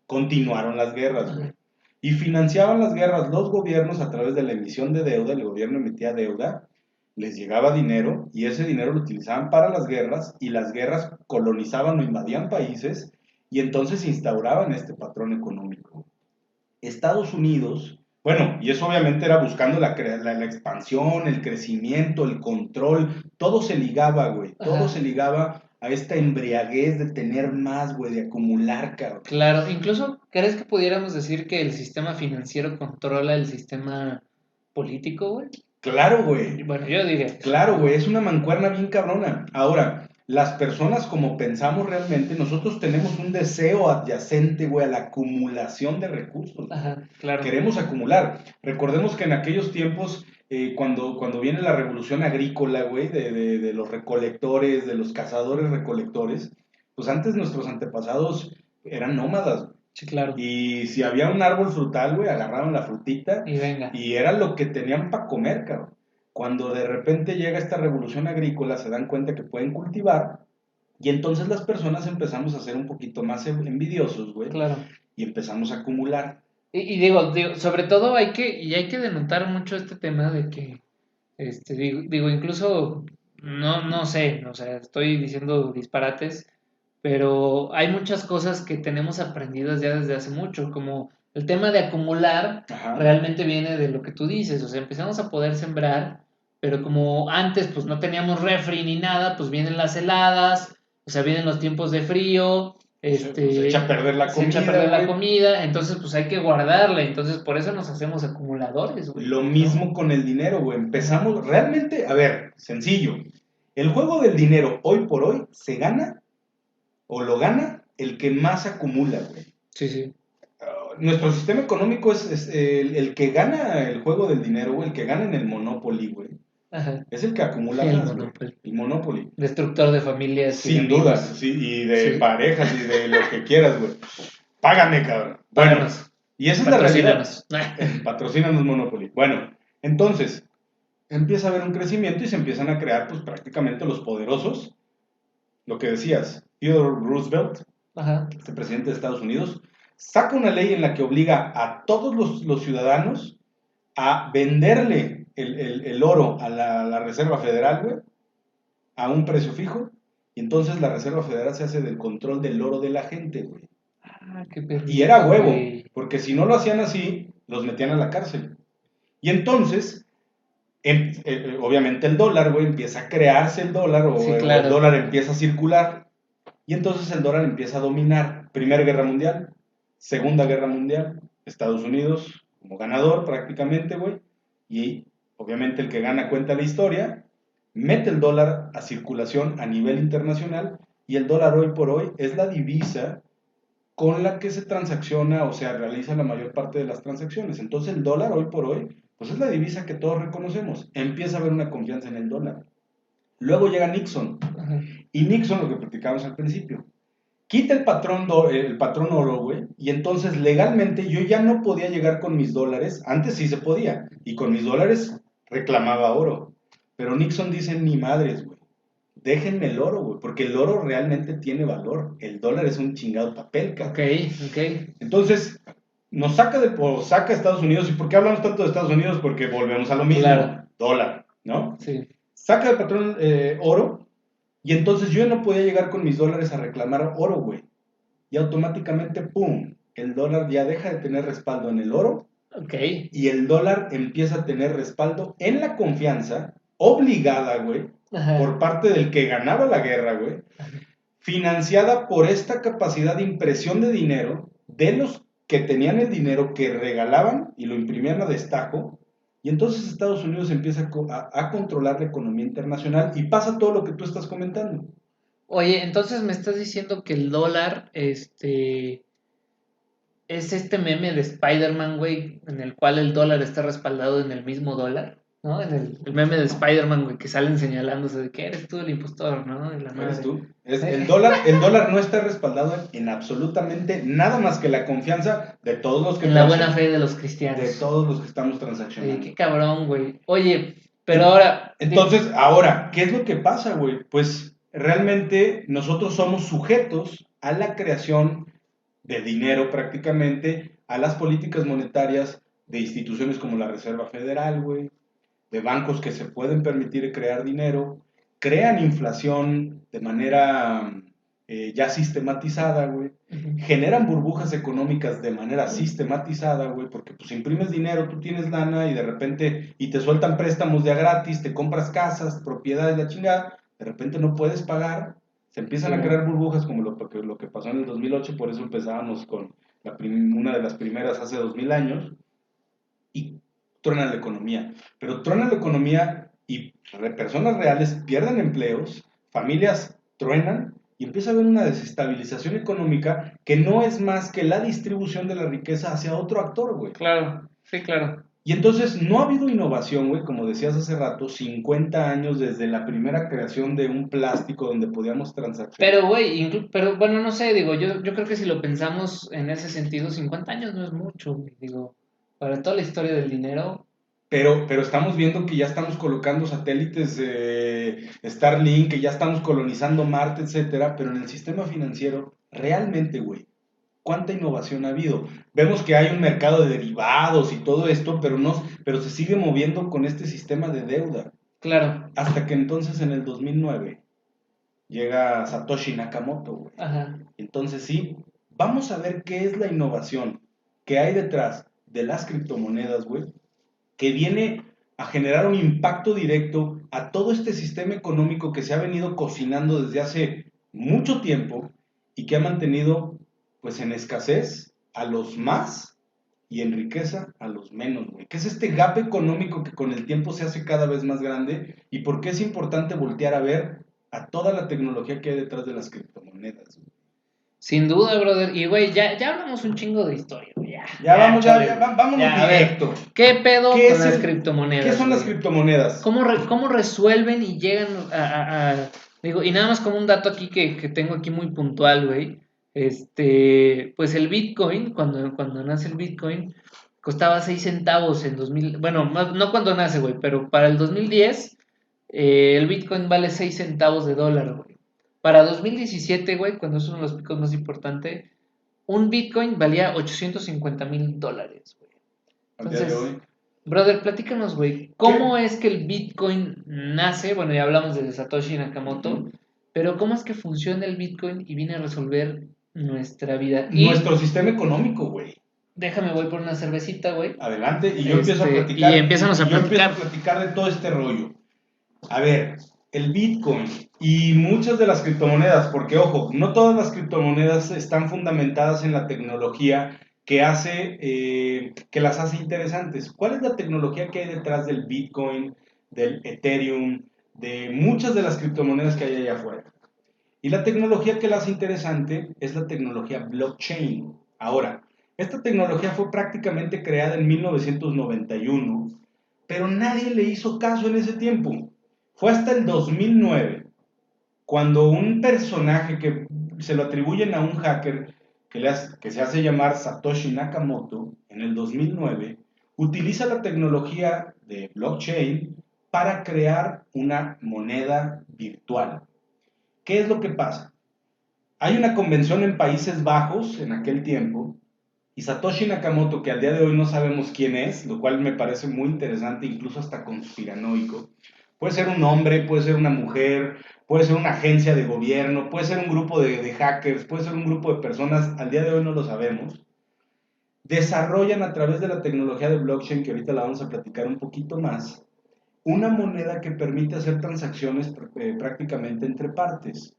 continuaron las guerras, güey. Ajá. Y financiaban las guerras los gobiernos a través de la emisión de deuda, el gobierno emitía deuda, les llegaba dinero y ese dinero lo utilizaban para las guerras y las guerras colonizaban o invadían países y entonces instauraban este patrón económico. Estados Unidos, bueno, y eso obviamente era buscando la expansión, el crecimiento, el control, todo se ligaba, güey, todo se Ajá. ligaba a esta embriaguez de tener más, güey, de acumular, cabrón. Claro. Incluso, ¿crees que pudiéramos decir que el sistema financiero controla el sistema político, güey? Claro, güey. Bueno, yo diría que sí. Claro, güey, es una mancuerna bien cabrona. Ahora, las personas como pensamos realmente, nosotros tenemos un deseo adyacente, güey, a la acumulación de recursos, güey. Ajá, claro. Queremos acumular. Recordemos que en aquellos tiempos, cuando viene la revolución agrícola, güey, de los recolectores, de los cazadores recolectores, pues antes nuestros antepasados eran nómadas. Sí, claro. Y si había un árbol frutal, güey, agarraron la frutita Y venga. y era lo que tenían para comer, cabrón. Cuando de repente llega esta revolución agrícola, se dan cuenta que pueden cultivar y entonces las personas empezamos a ser un poquito más envidiosos, güey, Claro. y empezamos a acumular. Y digo, sobre todo hay que denotar mucho este tema de que, digo, incluso, no sé, o sea, estoy diciendo disparates, pero hay muchas cosas que tenemos aprendidas ya desde hace mucho, como el tema de acumular Ajá. realmente viene de lo que tú dices, o sea, empezamos a poder sembrar, pero como antes pues no teníamos refri ni nada, pues vienen las heladas, o sea, vienen los tiempos de frío, Se echa a perder la se echa a comida, perder la güey. comida, entonces pues hay que guardarla, entonces por eso nos hacemos acumuladores, güey, Lo ¿no? mismo con el dinero, güey. Ajá, Empezamos realmente, a ver, sencillo. El juego del dinero hoy por hoy se gana o lo gana el que más acumula, güey. sí, sí, Nuestro sistema económico es el que gana el juego del dinero, güey, el que gana en el Monopoly, güey. ajá, Es el que acumula el más, güey. Monopoly, El Monopoly. destructor de familias y de Sin duda, amigos, sí, y de sí, parejas y de lo que quieras, güey. Págame, cabrón. Bueno, páganos, y esa es la realidad. patrocínanos. Patrocínanos Monopoly. Bueno, entonces, empieza a haber un crecimiento y se empiezan a crear, pues, prácticamente los poderosos. Lo que decías, Theodore Roosevelt, Ajá, este presidente de Estados Unidos, saca una ley en la que obliga a todos los ciudadanos a venderle el oro a la Reserva Federal, güey, a un precio fijo, y entonces la Reserva Federal se hace del control del oro de la gente, güey. ah, qué Y era perrito, huevo, güey. porque si no lo hacían así, los metían a la cárcel. Y entonces, obviamente el dólar, güey, empieza a crearse el dólar Sí, o el claro. dólar empieza a circular. Y entonces el dólar empieza a dominar. Primera Guerra Mundial, Segunda Guerra Mundial, Estados Unidos como ganador prácticamente, güey. Y obviamente el que gana cuenta la historia, mete el dólar a circulación a nivel internacional y el dólar hoy por hoy es la divisa con la que se transacciona o se realiza la mayor parte de las transacciones. Entonces el dólar hoy por hoy, pues es la divisa que todos reconocemos. Empieza a haber una confianza en el dólar. Luego llega Nixon. Ajá. Y Nixon, lo que platicábamos al principio, quita el patrón oro, güey, y entonces legalmente yo ya no podía llegar con mis dólares, antes sí se podía, y con mis dólares reclamaba oro. Pero Nixon dice, ni madres, güey, déjenme el oro, güey, porque el oro realmente tiene valor, el dólar es un chingado papel, cabrón. Ok. Entonces, nos saca saca Estados Unidos, ¿y por qué hablamos tanto de Estados Unidos? Porque volvemos a lo mismo, Claro. dólar, ¿no? Sí. Saca del patrón oro, y entonces yo no podía llegar con mis dólares a reclamar oro, güey. Y automáticamente, ¡pum! El dólar ya deja de tener respaldo en el oro. Ok. Y el dólar empieza a tener respaldo en la confianza obligada, güey, Ajá. por parte del que ganaba la guerra, güey, financiada por esta capacidad de impresión de dinero de los que tenían el dinero que regalaban y lo imprimían a destajo. Y entonces Estados Unidos empieza a controlar la economía internacional y pasa todo lo que tú estás comentando. Oye, entonces me estás diciendo que el dólar, es este meme de Spider-Man, güey, en el cual el dólar está respaldado en el mismo dólar, ¿no? En el meme de Spider-Man, güey, que salen señalándose de que eres tú el impostor, ¿no? De la Eres madre. tú. El dólar no está respaldado en absolutamente nada más que la confianza de todos los que En la buena fe de los cristianos. de todos los que estamos Sí, transaccionando. qué cabrón, güey. Oye, pero ahora... Entonces, ahora, ¿qué es lo que pasa, güey? Pues realmente nosotros somos sujetos a la creación de dinero prácticamente, a las políticas monetarias de instituciones como la Reserva Federal, güey, de bancos que se pueden permitir crear dinero, crean inflación de manera ya sistematizada, güey, generan burbujas económicas de manera sistematizada, güey, porque pues imprimes dinero, tú tienes lana y de repente, y te sueltan préstamos de a gratis, te compras casas, propiedades, la chingada, de repente no puedes pagar, se empiezan a crear burbujas como lo que pasó en el 2008, por eso empezábamos con una de las primeras hace 2000 años, y truena la economía. Pero truena la economía y personas reales pierden empleos, familias truenan y empieza a haber una desestabilización económica que no es más que la distribución de la riqueza hacia otro actor, güey. Claro, sí, claro. Y entonces no ha habido innovación, güey, como decías hace rato, 50 años desde la primera creación de un plástico donde podíamos transaccionar. Pero, güey, pero bueno, no sé, digo, yo creo que si lo pensamos en ese sentido, 50 años no es mucho, güey, digo, para toda la historia del dinero. Pero estamos viendo que ya estamos colocando satélites de Starlink, que ya estamos colonizando Marte, etcétera, pero en el sistema financiero, realmente, güey, ¿cuánta innovación ha habido? Vemos que hay un mercado de derivados y todo esto, pero se sigue moviendo con este sistema de deuda. Claro. Hasta que entonces en el 2009 llega Satoshi Nakamoto, güey. Ajá. Entonces sí, vamos a ver qué es la innovación que hay detrás de las criptomonedas, güey, que viene a generar un impacto directo a todo este sistema económico que se ha venido cocinando desde hace mucho tiempo y que ha mantenido pues en escasez a los más y en riqueza a los menos, güey. ¿Qué es este gap económico que con el tiempo se hace cada vez más grande y por qué es importante voltear a ver a toda la tecnología que hay detrás de las criptomonedas, güey? Sin duda, brother. Y, güey, ya hablamos un chingo de historia, güey. Vámonos Ya, a directo. ver, ¿qué pedo ¿Qué con es las el- criptomonedas, ¿Qué son las güey? criptomonedas? ¿Cómo resuelven y llegan digo, y nada más como un dato aquí que tengo aquí muy puntual, güey. Pues el Bitcoin, cuando nace el Bitcoin, costaba 6 centavos en 2000, bueno, no cuando nace, güey, pero para el 2010, el Bitcoin vale 6 centavos de dólar, güey. Para 2017, güey, cuando es uno de los picos más importantes, un Bitcoin valía $850,000, güey. Al día de Entonces, hoy. brother, platícanos, güey, ¿cómo ¿Qué? es que el Bitcoin nace? Bueno, ya hablamos de Satoshi Nakamoto, pero ¿cómo es que funciona el Bitcoin y viene a resolver nuestra vida? Y Nuestro sistema económico, güey. déjame, voy por una cervecita, güey. Adelante, y yo empiezo a Y platicar. empiézanos a Yo empiezo a platicar. platicar de todo este rollo. A ver, el Bitcoin y muchas de las criptomonedas, porque ojo, no todas las criptomonedas están fundamentadas en la tecnología que que las hace interesantes. ¿Cuál es la tecnología que hay detrás del Bitcoin, del Ethereum, de muchas de las criptomonedas que hay allá afuera? Y la tecnología que la hace interesante es la tecnología blockchain. Ahora, esta tecnología fue prácticamente creada en 1991, pero nadie le hizo caso en ese tiempo. Fue hasta el 2009, cuando un personaje que se lo atribuyen a un hacker que se hace llamar Satoshi Nakamoto, en el 2009, utiliza la tecnología de blockchain para crear una moneda virtual. ¿Qué es lo que pasa? Hay una convención en Países Bajos en aquel tiempo, y Satoshi Nakamoto, que al día de hoy no sabemos quién es, lo cual me parece muy interesante, incluso hasta conspiranoico. Puede ser un hombre, puede ser una mujer, puede ser una agencia de gobierno, puede ser un grupo de hackers, puede ser un grupo de personas, al día de hoy no lo sabemos. Desarrollan a través de la tecnología de blockchain, que ahorita la vamos a platicar un poquito más, una moneda que permite hacer transacciones prácticamente entre partes.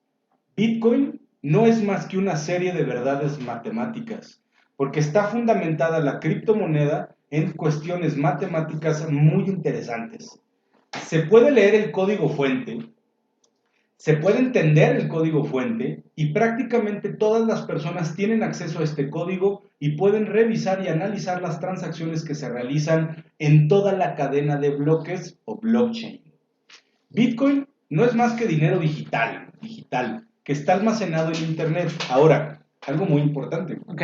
Bitcoin no es más que una serie de verdades matemáticas, porque está fundamentada la criptomoneda en cuestiones matemáticas muy interesantes. Se puede leer el código fuente, se puede entender el código fuente y prácticamente todas las personas tienen acceso a este código y pueden revisar y analizar las transacciones que se realizan en toda la cadena de bloques o blockchain. Bitcoin no es más que dinero digital, que está almacenado en Internet. Ahora, algo muy importante. Ok.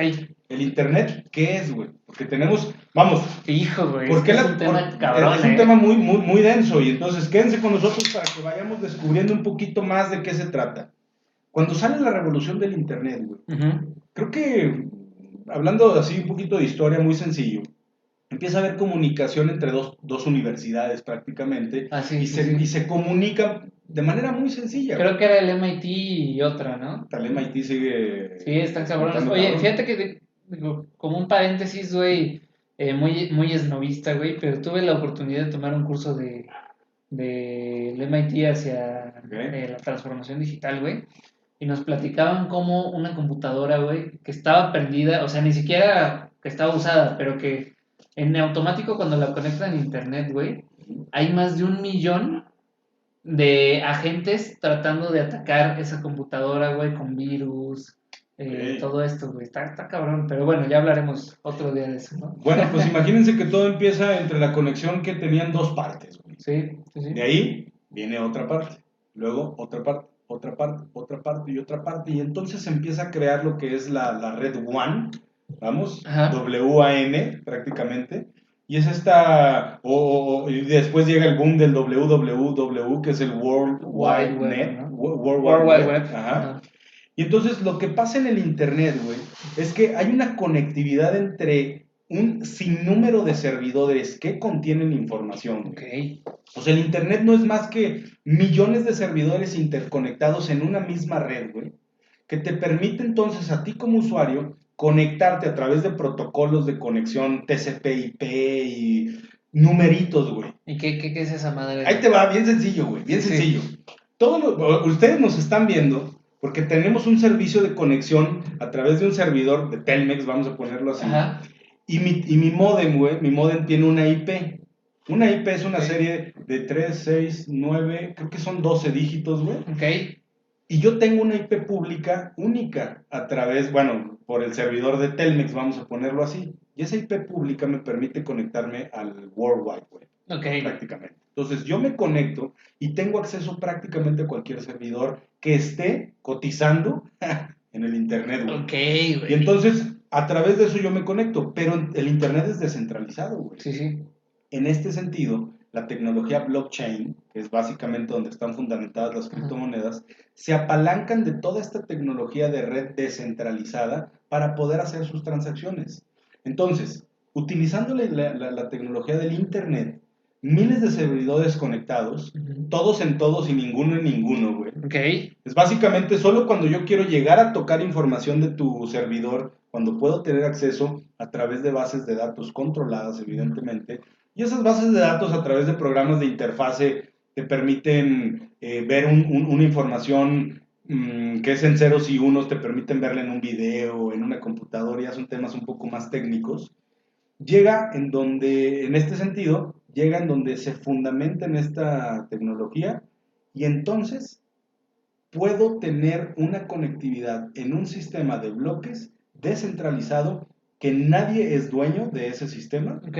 El Internet, ¿qué es, güey? Porque tenemos, vamos. Hijo, güey, ¿Por qué es un tema cabrón, es un tema muy, muy, muy denso y entonces quédense con nosotros para que vayamos descubriendo un poquito más de qué se trata. Cuando sale la revolución del Internet, güey, creo que, hablando así un poquito de historia, muy sencillo, empieza a haber comunicación entre dos universidades prácticamente sí, y, sí. y se comunican de manera muy sencilla. Creo que era el MIT y otra, ¿no? El MIT sigue... Sí, están cabrones. Oye, cabrón. fíjate que, digo, como un paréntesis, güey, muy, muy esnovista, güey, pero tuve la oportunidad de tomar un curso del MIT hacia la transformación digital, güey, y nos platicaban cómo una computadora, güey, que estaba perdida, o sea, ni siquiera que estaba usada, pero que en automático cuando la conectan a internet, güey, hay más de 1 millón de agentes tratando de atacar esa computadora, güey, con virus, todo esto, güey. Está cabrón, pero bueno, ya hablaremos otro día de eso, ¿no? Bueno, pues imagínense que todo empieza entre la conexión que tenían dos partes, güey. Sí, sí, sí. De ahí viene otra parte, luego otra parte, otra parte, otra parte y otra parte, y entonces se empieza a crear lo que es la red WAN, vamos, Ajá. WAN prácticamente, y es esta, y después llega el boom del WWW, que es el World Wide Wide Web, Net, ¿no? World World Wide Wide Web, Web. ajá. Ajá. Y entonces lo que pasa en el Internet, güey, es que hay una conectividad entre un sinnúmero de servidores que contienen información. Ok. O sea, el Internet no es más que millones de servidores interconectados en una misma red, güey, que te permite entonces a ti como usuario conectarte a través de protocolos de conexión TCP/IP y numeritos, güey. ¿Y qué es esa madre? Ahí te va, bien sencillo, güey, bien Sí, sencillo. sí. Ustedes nos están viendo porque tenemos un servicio de conexión a través de un servidor de Telmex, vamos a ponerlo así. Ajá. Y mi modem, güey, mi modem tiene una IP. Una IP es una Ok. serie de 3, 6, 9, creo que son 12 dígitos, güey. Ok. Y yo tengo una IP pública única a través, bueno, por el servidor de Telmex, vamos a ponerlo así. Y esa IP pública me permite conectarme al World Wide Web, Ok. prácticamente. Entonces yo me conecto y tengo acceso prácticamente a cualquier servidor que esté cotizando en el Internet, güey. Ok, Y güey. entonces, a través de eso yo me conecto, pero el Internet es descentralizado, güey. Sí, sí. En este sentido, la tecnología blockchain, que es básicamente donde están fundamentadas las criptomonedas, se apalancan de toda esta tecnología de red descentralizada para poder hacer sus transacciones. Entonces, utilizando la tecnología del Internet, miles de servidores conectados, todos en todos y ninguno en ninguno, güey. Ok. Es básicamente solo cuando yo quiero llegar a tocar información de tu servidor, cuando puedo tener acceso a través de bases de datos controladas, evidentemente, y esas bases de datos a través de programas de interfase te permiten ver una información que es en ceros y unos, te permiten verla en un video, en una computadora, ya son temas un poco más técnicos. Llega en donde, en este sentido, llega en donde se fundamenta en esta tecnología y entonces puedo tener una conectividad en un sistema de bloques descentralizado que nadie es dueño de ese sistema. Ok.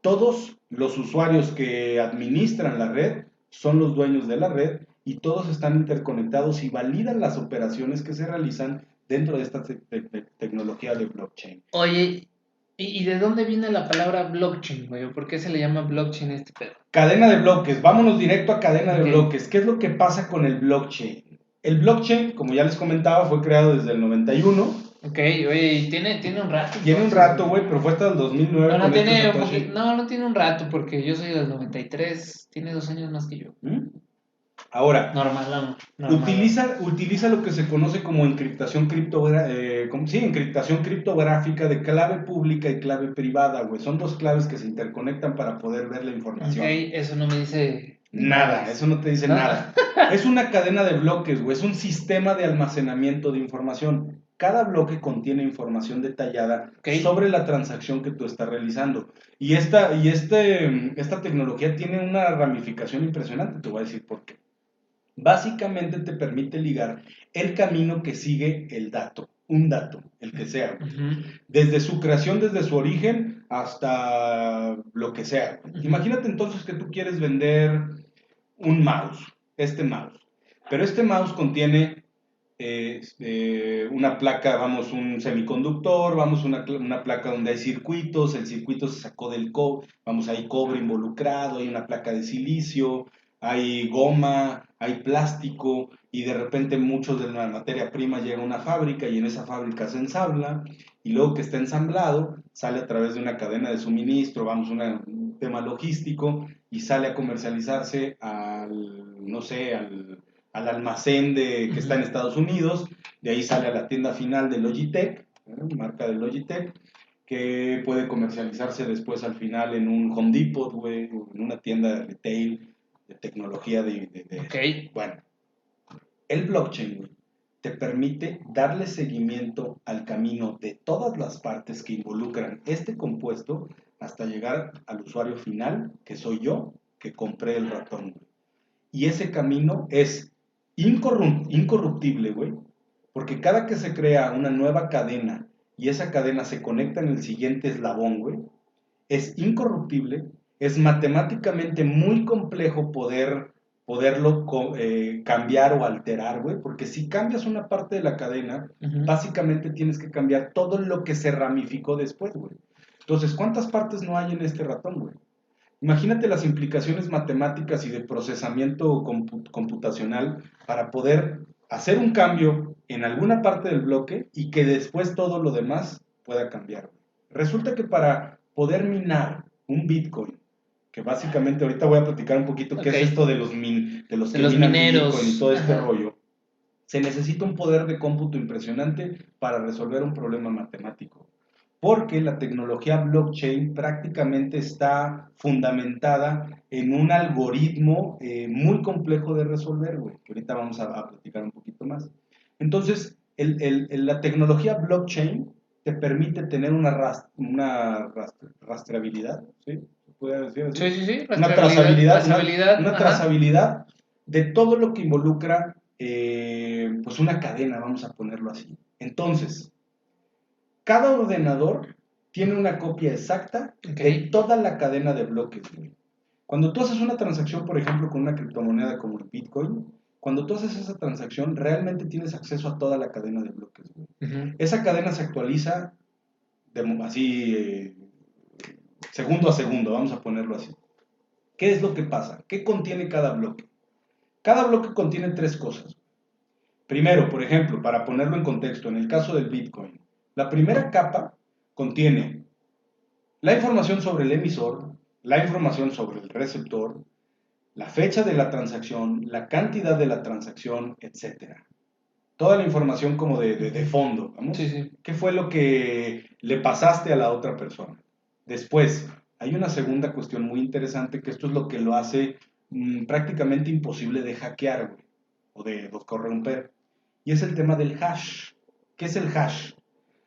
Todos los usuarios que administran la red son los dueños de la red y todos están interconectados y validan las operaciones que se realizan dentro de esta tecnología de blockchain. Oye, ¿y de dónde viene la palabra blockchain, güey? ¿Por qué se le llama blockchain a este pedo? Cadena de bloques, vámonos directo a cadena de Ok. bloques. ¿Qué es lo que pasa con el blockchain? El blockchain, como ya les comentaba, fue creado desde el 91. Ok, oye, y tiene un rato Tiene un entonces, rato, güey, pero fue hasta el 2009 No, no con este tiene un Satoshi. poquito, no tiene un rato, porque yo soy del 93, tiene 2 años más que yo. Ahora, Normal. utiliza lo que se conoce como encriptación encriptación criptográfica de clave pública y clave privada, güey. Son dos claves que se interconectan para poder ver la información. Ok, eso no me dice Nada, eso no te dice ¿no? nada. Es una cadena de bloques, güey. Es un sistema de almacenamiento de información. Cada bloque contiene información detallada sobre la transacción que tú estás realizando. Y esta tecnología tiene una ramificación impresionante. Te voy a decir por qué. Básicamente te permite ligar el camino que sigue el dato, un dato, el que sea, desde su creación, desde su origen hasta lo que sea. Imagínate entonces que tú quieres vender un mouse, pero este mouse contiene una placa, vamos, un semiconductor, vamos, una placa donde hay circuitos, el circuito se sacó del cobre, vamos, hay cobre involucrado, hay una placa de silicio, hay goma, hay plástico, y de repente muchos de la materia prima llega a una fábrica y en esa fábrica se ensambla, y luego que está ensamblado, sale a través de una cadena de suministro, vamos, un tema logístico, y sale a comercializarse no sé, al almacén que está en Estados Unidos, de ahí sale a la tienda final de Logitech, marca de Logitech, que puede comercializarse después al final en un Home Depot, güey, en una tienda de retail, de tecnología Ok. Bueno, el blockchain, güey, te permite darle seguimiento al camino de todas las partes que involucran este compuesto hasta llegar al usuario final, que soy yo, que compré el ratón, güey. Y ese camino es incorruptible, güey, porque cada que se crea una nueva cadena y esa cadena se conecta en el siguiente eslabón, güey, es incorruptible, es matemáticamente muy complejo poderlo cambiar o alterar, güey, porque si cambias una parte de la cadena, básicamente tienes que cambiar todo lo que se ramificó después, güey. Entonces, ¿cuántas partes no hay en este ratón, güey? Imagínate las implicaciones matemáticas y de procesamiento computacional para poder hacer un cambio en alguna parte del bloque y que después todo lo demás pueda cambiar. Resulta que para poder minar un Bitcoin, que básicamente ahorita voy a platicar un poquito qué es esto de los que minan mineros. Bitcoin y todo este rollo, se necesita un poder de cómputo impresionante para resolver un problema matemático. Porque la tecnología blockchain prácticamente está fundamentada en un algoritmo muy complejo de resolver, güey, que ahorita vamos a platicar un poquito más. Entonces, la tecnología blockchain te permite tener una rastreabilidad, ¿sí? ¿Se puede decir así? Sí. Una trazabilidad, una Ajá. trazabilidad de todo lo que involucra pues una cadena, vamos a ponerlo así. Entonces, cada ordenador tiene una copia exacta de toda la cadena de bloques, güey. Cuando tú haces una transacción, por ejemplo, con una criptomoneda como el Bitcoin, cuando tú haces esa transacción, realmente tienes acceso a toda la cadena de bloques, güey. Esa cadena se actualiza así, segundo a segundo, vamos a ponerlo así. ¿Qué es lo que pasa? ¿Qué contiene cada bloque? Cada bloque contiene tres cosas. Primero, por ejemplo, para ponerlo en contexto, en el caso del Bitcoin, la primera capa contiene la información sobre el emisor, la información sobre el receptor, la fecha de la transacción, la cantidad de la transacción, etc. Toda la información como de fondo, ¿vamos? Sí. ¿Qué fue lo que le pasaste a la otra persona? Después, hay una segunda cuestión muy interesante, que esto es lo que lo hace prácticamente imposible de hackear, güey, o de corromper. Y es el tema del hash. ¿Qué es el hash?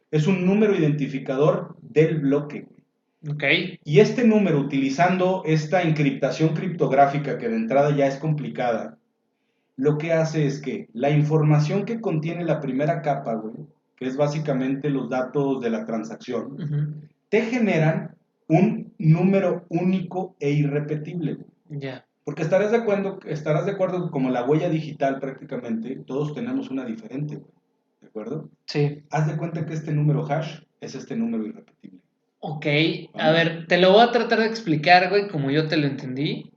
Es un número identificador del bloque, güey. Ok. Y este número, utilizando esta encriptación criptográfica que de entrada ya es complicada, lo que hace es que la información que contiene la primera capa, güey, que es básicamente los datos de la transacción, Ujú. te generan un número único e irrepetible, güey. Ya. Porque estarás de acuerdo que como la huella digital prácticamente, todos tenemos una diferente, güey. ¿De acuerdo? Sí. Haz de cuenta que este número hash es este número irrepetible. Ok, a ¿Vamos? ver, te lo voy a tratar de explicar, güey, como yo te lo entendí,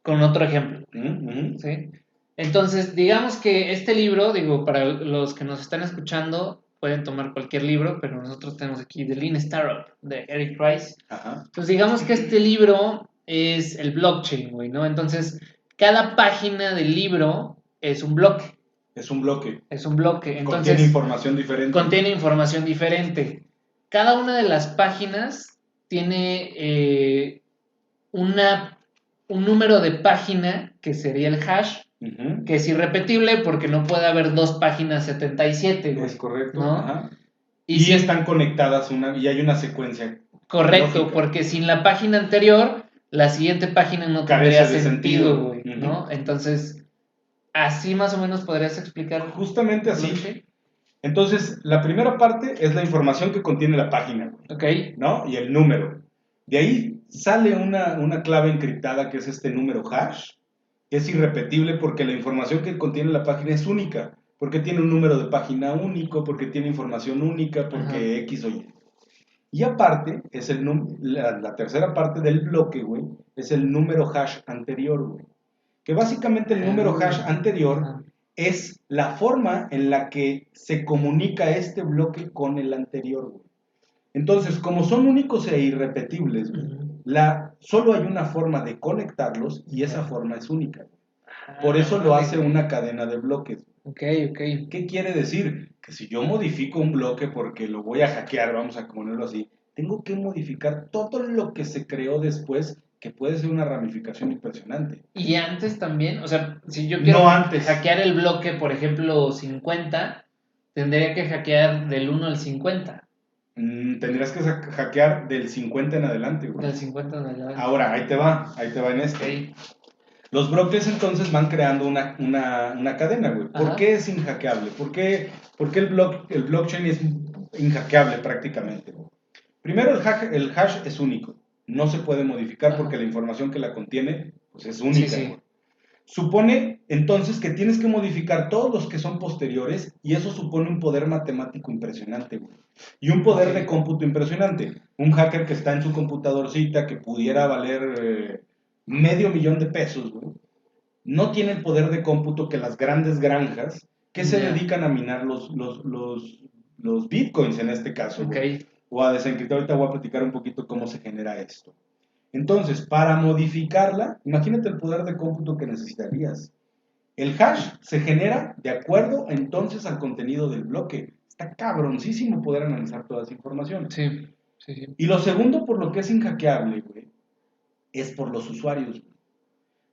con otro ejemplo, Ujú. ¿sí? Entonces, digamos que este libro, digo, para los que nos están escuchando, pueden tomar cualquier libro, pero nosotros tenemos aquí The Lean Startup de Eric Rice. Ajá. Entonces, digamos que este libro es el blockchain, güey, ¿no? Entonces, cada página del libro es un bloque, Es un bloque. es un bloque. Contiene Entonces, información diferente. contiene información diferente. Cada una de las páginas tiene un número de página, que sería el hash, Ujú. que es irrepetible porque no puede haber dos páginas 77, güey. Es correcto. ¿No? Ajá. Y Y sin, están conectadas y hay una secuencia correcto, lógica. porque sin la página anterior, la siguiente página no tendría Carece de sentido, sentido. güey, Ujú. ¿no? Entonces, así más o menos podrías explicar Justamente así. blockchain. Entonces, la primera parte es la información que contiene la página, Ok. ¿no? Y el número. De ahí sale una clave encriptada que es este número hash, que es irrepetible porque la información que contiene la página es única, porque tiene un número de página único, porque tiene información única, porque Ajá. X o Y. Y aparte, es la tercera parte del bloque, güey, es el número hash anterior, güey. Que básicamente el número hash anterior Ajá. es la forma en la que se comunica este bloque con el anterior, güey. Entonces, como son únicos e irrepetibles, güey, Ujú. solo hay una forma de conectarlos y esa forma es única. Por Ah, eso lo órale, hace güey. una cadena de bloques. Ok, ok. ¿Qué quiere decir? Que si yo modifico un bloque porque lo voy a hackear, vamos a ponerlo así, tengo que modificar todo lo que se creó después, que puede ser una ramificación impresionante. Y antes también, o sea, si yo quiero No antes. hackear el bloque, por ejemplo, 50, tendría que hackear del 1 al 50. Tendrías que hackear del 50 en adelante, güey. Del 50 en adelante. Ahora, ahí te va en esto. Ok. Los bloques entonces van creando una cadena, güey. ¿Por Ajá. qué es inhackeable? ¿Por qué el blockchain es inhackeable prácticamente? Primero, el hash es único. No se puede modificar porque Ajá. la información que la contiene pues es Sí, única, sí. güey. Supone entonces que tienes que modificar todos los que son posteriores y eso supone un poder matemático impresionante, güey. Y un poder de Ok. cómputo impresionante. Un hacker que está en su computadorcita que pudiera valer $500,000 güey, no tiene el poder de cómputo que las grandes granjas que se Ya. dedican a minar los bitcoins en este caso, Ok. güey. O a desencriptar, ahorita voy a platicar un poquito cómo se genera esto. Entonces, para modificarla, imagínate el poder de cómputo que necesitarías. El hash se genera de acuerdo entonces al contenido del bloque. Está cabroncísimo poder analizar toda esa información. Sí. Sí, sí. Y lo segundo por lo que es inhackeable, güey, es por los usuarios.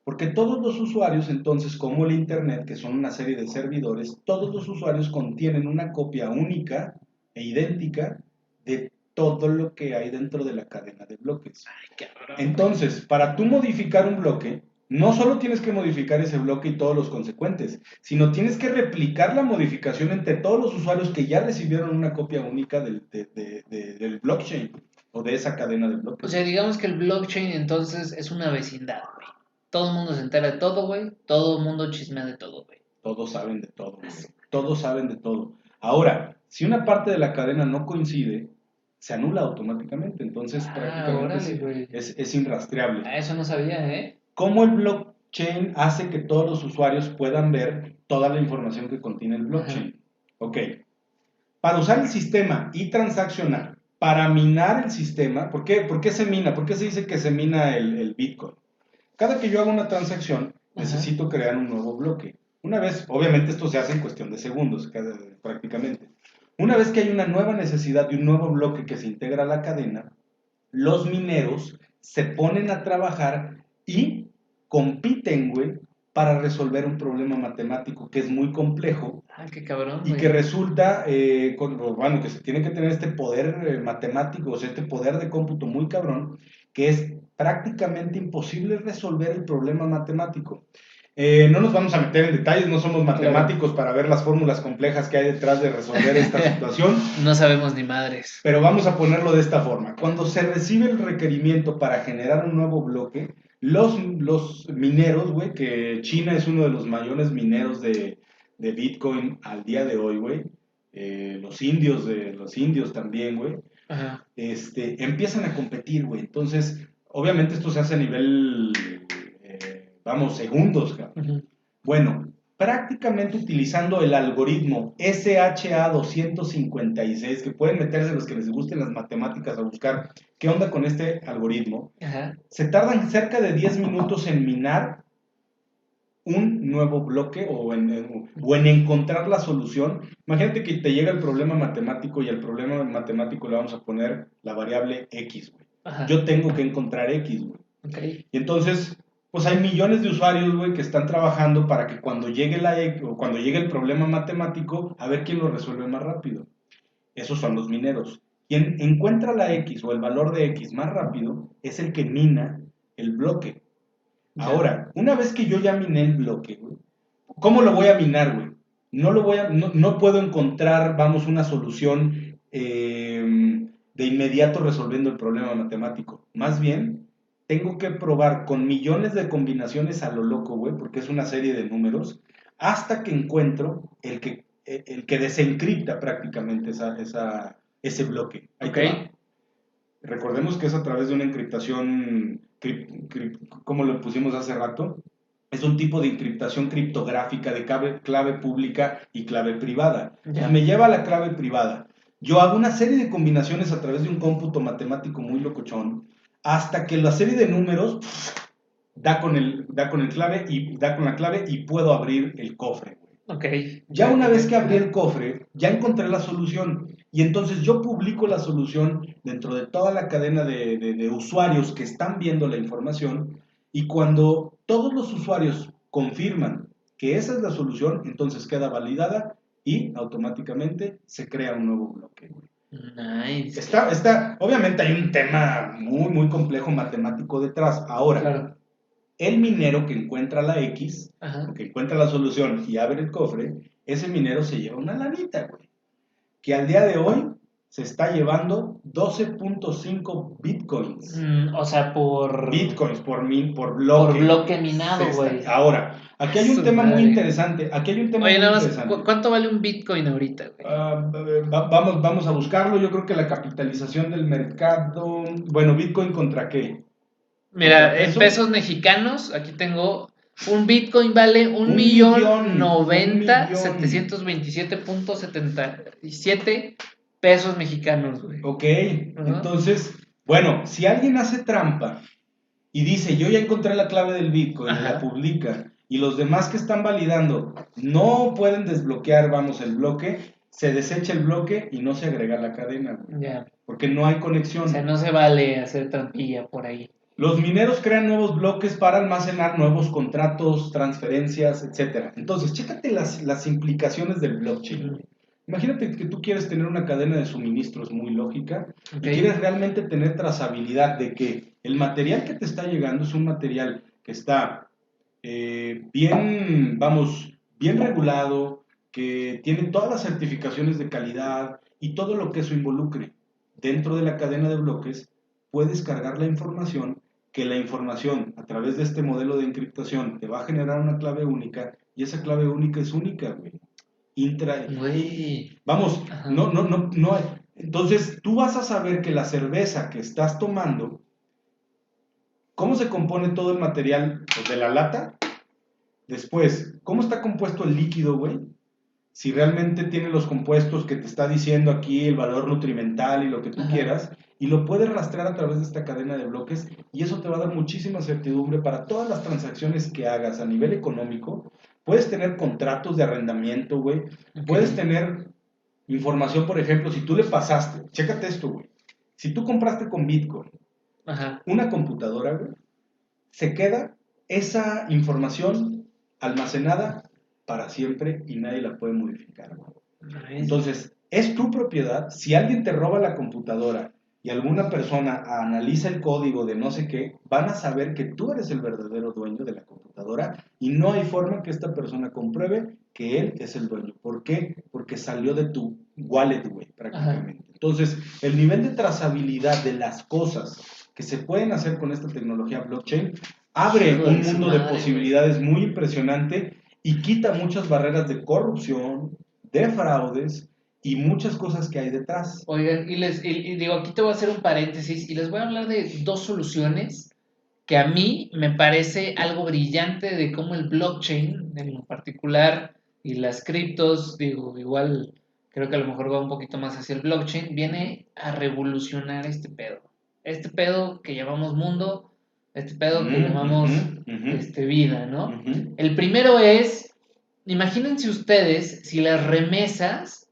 Porque todos los usuarios, entonces, como el Internet, que son una serie de servidores, todos los usuarios contienen una copia única e idéntica de todo lo que hay dentro de la cadena de bloques. Ay, cabrón. Entonces, para tú modificar un bloque, no solo tienes que modificar ese bloque y todos los consecuentes, sino tienes que replicar la modificación entre todos los usuarios que ya recibieron una copia única del blockchain o de esa cadena de O bloques. sea, digamos que el blockchain entonces es una vecindad, güey. Todo el mundo se entera de todo, güey. Todo el mundo chismea de todo, güey. Todos saben de todo, güey. Todos saben de todo. Ahora, si una parte de la cadena no coincide, se anula automáticamente. Entonces, prácticamente Órale, güey. es irrastreable. Eso no sabía, ¿eh? ¿Cómo el blockchain hace que todos los usuarios puedan ver toda la información que contiene el blockchain? Ajá. Ok. Para usar el sistema y transaccionar, para minar el sistema, ¿por qué se mina? ¿Por qué se dice que se mina el Bitcoin? Cada que yo hago una transacción, Ajá. necesito crear un nuevo bloque. Una vez, obviamente esto se hace en cuestión de segundos, prácticamente. Una vez que hay una nueva necesidad de un nuevo bloque que se integra a la cadena, los mineros se ponen a trabajar y compiten, güey, para resolver un problema matemático que es muy complejo Ah, qué cabrón, y que güey. resulta, bueno, que se tiene que tener este poder matemático, o sea, este poder de cómputo muy cabrón, que es prácticamente imposible resolver el problema matemático. No nos vamos a meter en detalles, no somos Claro. matemáticos para ver las fórmulas complejas que hay detrás de resolver esta situación, No sabemos ni madres. pero vamos a ponerlo de esta forma. Cuando se recibe el requerimiento para generar un nuevo bloque, los mineros, güey, que China es uno de los mayores mineros de Bitcoin al día de hoy, güey, los indios también, güey, Ajá. empiezan a competir, güey. Entonces, obviamente esto se hace a nivel, segundos, cabrón. Ujú. Bueno, prácticamente utilizando el algoritmo SHA-256, que pueden meterse los que les gusten las matemáticas a buscar qué onda con este algoritmo, Ajá. se tardan cerca de 10 minutos en minar un nuevo bloque o en encontrar la solución. Imagínate que te llega el problema matemático y al problema matemático le vamos a poner la variable X, güey. Ajá. Yo tengo que encontrar X, güey. Ok. Y entonces, pues hay millones de usuarios, güey, que están trabajando para que cuando llegue o cuando llegue el problema matemático, a ver quién lo resuelve más rápido. Esos son los mineros. Quien encuentra la X o el valor de X más rápido es el que mina el bloque. Ya. Ahora, una vez que yo ya miné el bloque, güey, ¿cómo lo voy a minar, güey? No puedo encontrar, vamos, una solución de inmediato resolviendo el problema matemático. Más bien, tengo que probar con millones de combinaciones a lo loco, güey, porque es una serie de números, hasta que encuentro el que desencripta prácticamente ese bloque. Ahí te Ok. va. Recordemos que es a través de una encriptación, como lo pusimos hace rato, es un tipo de encriptación criptográfica de clave pública y clave privada. Ya. Me lleva a la clave privada. Yo hago una serie de combinaciones a través de un cómputo matemático muy locochón, hasta que la serie de números da con la clave y puedo abrir el cofre. Ok. Ya una vez que abrí Ajá. el cofre, ya encontré la solución. Y entonces yo publico la solución dentro de toda la cadena de usuarios que están viendo la información. Y cuando todos los usuarios confirman que esa es la solución, entonces queda validada y automáticamente se crea un nuevo bloque. Nice. Obviamente hay un tema muy, muy complejo matemático detrás. Ahora, Claro. el minero que encuentra la X, Ajá. o que encuentra la solución y abre el cofre, ese minero se lleva una lanita, güey. Que al día de hoy se está llevando 12.5 bitcoins. O sea, Bitcoins por por bloque. bloque minado, güey. Ahora, aquí A hay un su tema muy madre. interesante. Aquí hay un tema Oye, muy nada más, interesante. ¿cuánto vale un Bitcoin ahorita, güey? Vamos a buscarlo. Yo creo que la capitalización del mercado. Bueno, Bitcoin contra qué? ¿Contra Mira, en peso? pesos mexicanos, aquí tengo un Bitcoin vale un Un millón millón. Un noventa millón. 727.77 pesos mexicanos, güey. Ok, Ajá. entonces, bueno, si alguien hace trampa y dice, yo ya encontré la clave del Bitcoin y la Ajá. publica, y los demás que están validando no pueden desbloquear, vamos, el bloque, se desecha el bloque y no se agrega la cadena, güey, Ya. porque no hay O sea, conexión. no se vale hacer trampilla por ahí. Los mineros crean nuevos bloques para almacenar nuevos contratos, transferencias, etc. Entonces, chécate las implicaciones del blockchain, Ujú. güey. Imagínate que tú quieres tener una cadena de suministros muy lógica Ok. y quieres realmente tener trazabilidad de que el material que te está llegando es un material que está bien, vamos, bien regulado, que tiene todas las certificaciones de calidad y todo lo que eso involucre. Dentro de la cadena de bloques puedes cargar la información, que la información a través de este modelo de encriptación te va a generar una clave única y esa clave única es única, güey. Güey. Vamos, Ajá. no. Entonces tú vas a saber que la cerveza que estás tomando, ¿cómo se compone todo el material? Pues de la lata. Después, ¿cómo está compuesto el líquido, güey? Si realmente tiene los compuestos que te está diciendo aquí, el valor nutrimental y lo que tú Ajá. quieras, y lo puedes rastrear a través de esta cadena de bloques, y eso te va a dar muchísima certidumbre para todas las transacciones que hagas a nivel económico. Puedes tener contratos de arrendamiento, güey. Ok. Puedes tener información, por ejemplo, si tú le pasaste, chécate esto, güey. Si tú compraste con Bitcoin Ajá. una computadora, güey, se queda esa información almacenada para siempre y nadie la puede modificar. Nice. Entonces, es tu propiedad. Si alguien te roba la computadora y alguna persona analiza el código de no sé qué, van a saber que tú eres el verdadero dueño de la computadora y no hay forma que esta persona compruebe que él es el dueño. ¿Por qué? Porque salió de tu wallet, güey, prácticamente. Ajá. Entonces, el nivel de trazabilidad de las cosas que se pueden hacer con esta tecnología blockchain abre un mundo de posibilidades muy impresionante y quita muchas barreras de corrupción, de fraudes y muchas cosas que hay detrás. Oigan, y digo, aquí te voy a hacer un paréntesis y les voy a hablar de dos soluciones que a mí me parece algo brillante de cómo el blockchain en lo particular y las criptos, digo, igual creo que a lo mejor va un poquito más hacia el blockchain, viene a revolucionar este pedo. Este pedo que llamamos mundo, este pedo que llamamos vida, ¿no? El primero es, imagínense ustedes si las remesas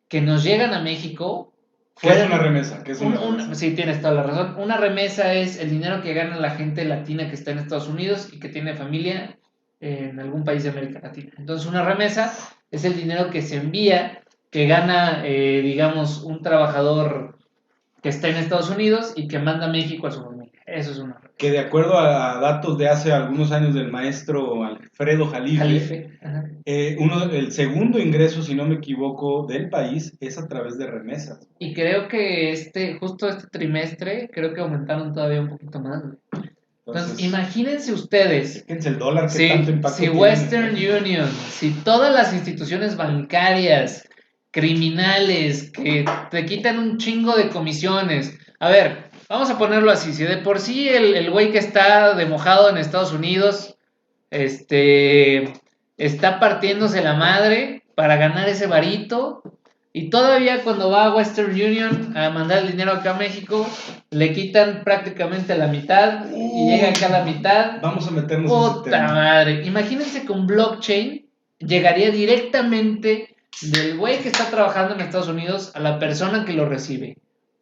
que nos llegan a México ¿Qué es una remesa? ¿Qué es una remesa? Sí, tienes toda la razón. Una remesa es el dinero que gana la gente latina que está en Estados Unidos y que tiene familia en algún país de América Latina. Entonces, una remesa es el dinero que se envía, que gana, digamos, un trabajador que está en Estados Unidos y que manda a México a su familia. Eso es una remesa. Que de acuerdo a datos de hace algunos años del maestro Alfredo Jalife, el segundo ingreso, si no me equivoco, del país es a través de remesas. Y creo que justo este trimestre, creo que aumentaron todavía un poquito más. Entonces, imagínense ustedes, el dólar, ¿qué tanto impacto si Western Union, si todas las instituciones bancarias, criminales, que te quitan un chingo de comisiones, a ver, vamos a ponerlo así, si de por sí el güey que está de mojado en Estados Unidos, está partiéndose la madre para ganar ese varito, y todavía cuando va a Western Union a mandar el dinero acá a México, le quitan prácticamente la mitad y llega acá la mitad. Vamos a meternos en ese tema. Madre, imagínense con blockchain llegaría directamente del güey que está trabajando en Estados Unidos a la persona que lo recibe.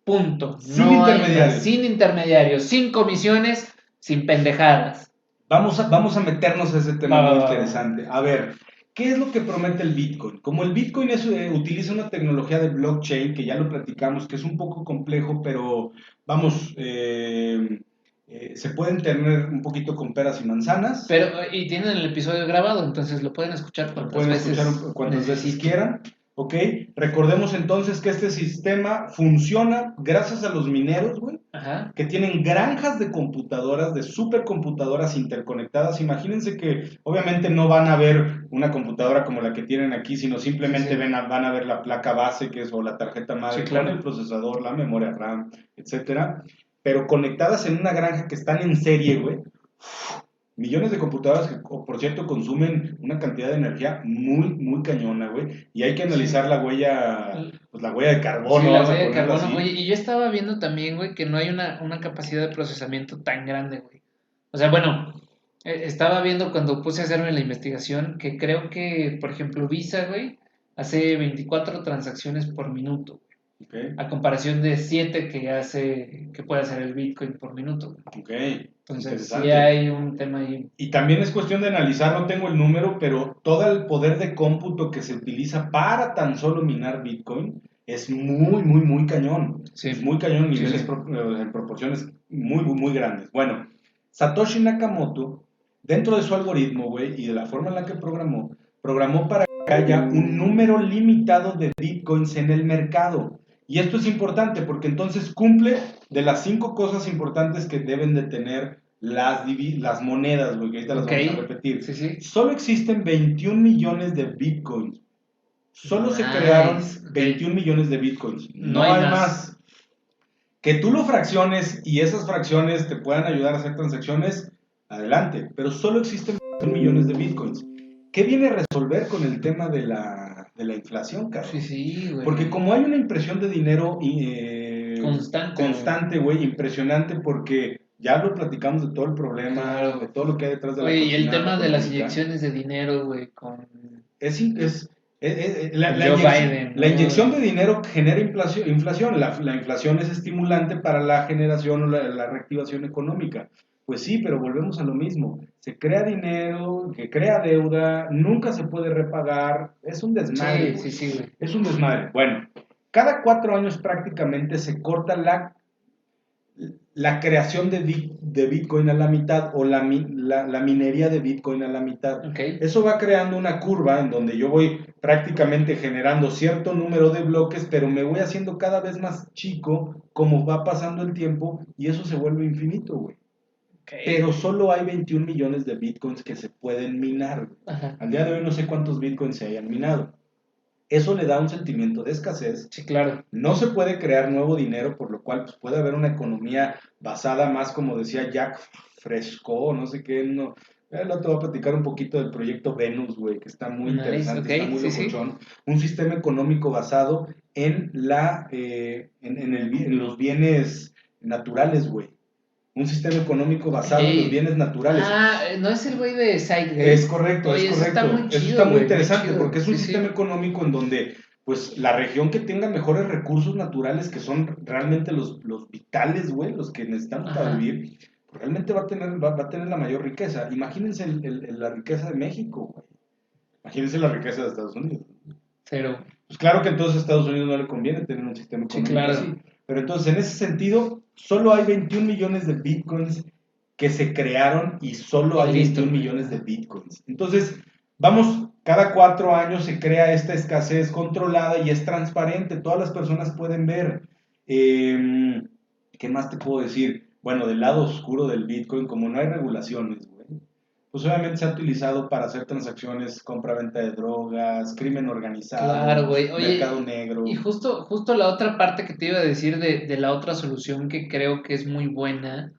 Punto. Sin intermediarios. Sin intermediarios, sin comisiones, sin pendejadas. Vamos a meternos a ese tema muy interesante. A ver, ¿qué es lo que promete el Bitcoin? Como el Bitcoin utiliza una tecnología de blockchain, que ya lo platicamos, que es un poco complejo, pero vamos, se pueden tener un poquito con peras y manzanas. Y tienen el episodio grabado, entonces lo pueden escuchar cuantas veces quieran. ¿Ok? Recordemos entonces que este sistema funciona gracias a los mineros, güey, que tienen granjas de computadoras, de supercomputadoras interconectadas. Imagínense que obviamente no van a ver una computadora como la que tienen aquí, sino simplemente van a ver la placa base, que es o la tarjeta madre, con el procesador, la memoria RAM, etcétera, pero conectadas en una granja que están en serie, güey. Millones de computadoras que, por cierto, consumen una cantidad de energía muy, muy cañona, güey. Y hay que analizar la huella, pues la huella de carbono. Sí, la huella de carbono. Oye, y yo estaba viendo también, güey, que no hay una capacidad de procesamiento tan grande, güey. O sea, bueno, estaba viendo cuando puse a hacerme la investigación que creo que, por ejemplo, Visa, güey, hace 24 transacciones por minuto. Okay. A comparación de 7 que puede hacer el Bitcoin por minuto. Ok. Entonces sí hay un tema ahí. Y también es cuestión de analizar, no tengo el número, pero todo el poder de cómputo que se utiliza para tan solo minar Bitcoin es muy, muy, muy cañón. Sí. Es muy cañón en niveles, en proporciones muy, muy, muy grandes. Bueno, Satoshi Nakamoto, dentro de su algoritmo, güey, y de la forma en la que programó para que haya un número limitado de Bitcoins en el mercado. Y esto es importante porque entonces cumple de las 5 cosas importantes que deben de tener las monedas, güey, que ahorita las vamos a repetir. Sí. Solo existen 21 millones de Bitcoins. Solo se crearon 21 millones de Bitcoins. No hay más. Que tú lo fracciones y esas fracciones te puedan ayudar a hacer transacciones, adelante. Pero solo existen 21 millones de Bitcoins. ¿Qué viene a resolver con el tema de la inflación, cabrón? Sí, güey. Porque como hay una impresión de dinero constante, güey, impresionante, porque ya lo platicamos de todo el problema, de todo lo que hay detrás de la cocina. Güey, y el tema de las inyecciones de dinero, güey, la inyección de dinero genera inflación. La inflación es estimulante para la generación o la reactivación económica. Pues sí, pero volvemos a lo mismo. Se crea dinero, que crea deuda, nunca se puede repagar. Es un desmadre. Sí, güey. Es un desmadre. Bueno, cada 4 años prácticamente se corta la la creación de Bitcoin a la mitad o la minería de Bitcoin a la mitad. Okay. Eso va creando una curva en donde yo voy prácticamente generando cierto número de bloques, pero me voy haciendo cada vez más chico como va pasando el tiempo y eso se vuelve infinito, güey. Okay. Pero solo hay 21 millones de Bitcoins que se pueden minar. Ajá. Al día de hoy no sé cuántos Bitcoins se hayan minado. Eso le da un sentimiento de escasez. Sí, claro. No se puede crear nuevo dinero, por lo cual pues, puede haber una economía basada más, como decía Jack Fresco, no sé qué, no. Ahora te voy a platicar un poquito del proyecto Venus, güey, que está muy interesante, Okay. está muy Sí, locochón. Un sistema económico basado en, en los bienes naturales, güey. Un sistema económico basado en los bienes naturales. No es el güey de Sidegate. Es correcto, Oye, es correcto. Eso está muy chido, eso está muy güey, interesante chido. porque es un sistema económico en donde pues la región que tenga mejores recursos naturales, que son realmente los vitales, güey, los que necesitamos para vivir, pues realmente va a tener la mayor riqueza. Imagínense la riqueza de México, güey. Imagínense la riqueza de Estados Unidos. Cero. Pues claro que entonces a Estados Unidos no le conviene tener un sistema económico así. Pero entonces en ese sentido, solo hay 21 millones de bitcoins que se crearon y solo hay 21 millones de bitcoins. Entonces, vamos, cada 4 años se crea esta escasez controlada y es transparente, todas las personas pueden ver. ¿Qué más te puedo decir? Bueno, del lado oscuro del bitcoin, como no hay regulaciones, pues obviamente se ha utilizado para hacer transacciones, compra-venta de drogas, crimen organizado, mercado negro. Y justo la otra parte que te iba a decir de la otra solución que creo que es muy buena,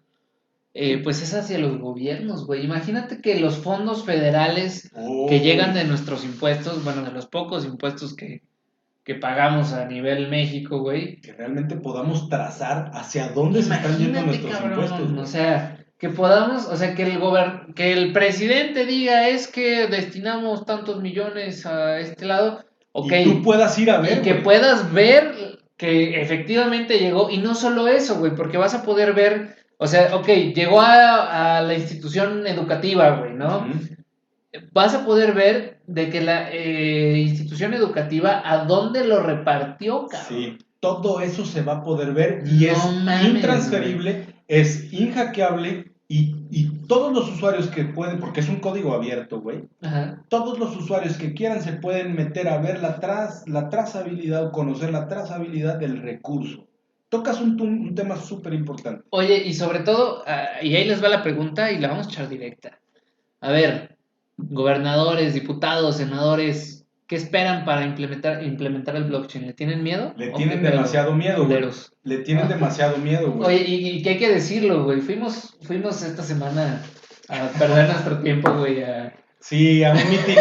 pues es hacia los gobiernos, güey. Imagínate que los fondos federales que llegan de nuestros impuestos, bueno, de los pocos impuestos que pagamos a nivel México, güey. Que realmente podamos trazar hacia dónde se están yendo nuestros impuestos, güey. O sea, que podamos, o sea, que el presidente diga es que destinamos tantos millones a este lado, ok. Y tú puedas ir a ver, y que puedas ver que efectivamente llegó, y no solo eso, güey, porque vas a poder ver, o sea, ok, llegó a la institución educativa, güey, ¿no? Vas a poder ver de que la institución educativa a dónde lo repartió, cabrón. Sí, todo eso se va a poder ver y es intransferible, es inhackeable y todos los usuarios que pueden, porque es un código abierto, güey, todos los usuarios que quieran se pueden meter a ver la trazabilidad o conocer la trazabilidad del recurso. Tocas un tema súper importante. Oye, y sobre todo, y ahí les va la pregunta y la vamos a echar directa. A ver, gobernadores, diputados, senadores, ¿qué esperan para implementar el blockchain? ¿Le tienen miedo? Le tienen demasiado miedo, güey. Le tienen demasiado miedo, güey. Oye, y que hay que decirlo, güey. Fuimos esta semana a perder nuestro tiempo, güey, Sí, a un meeting,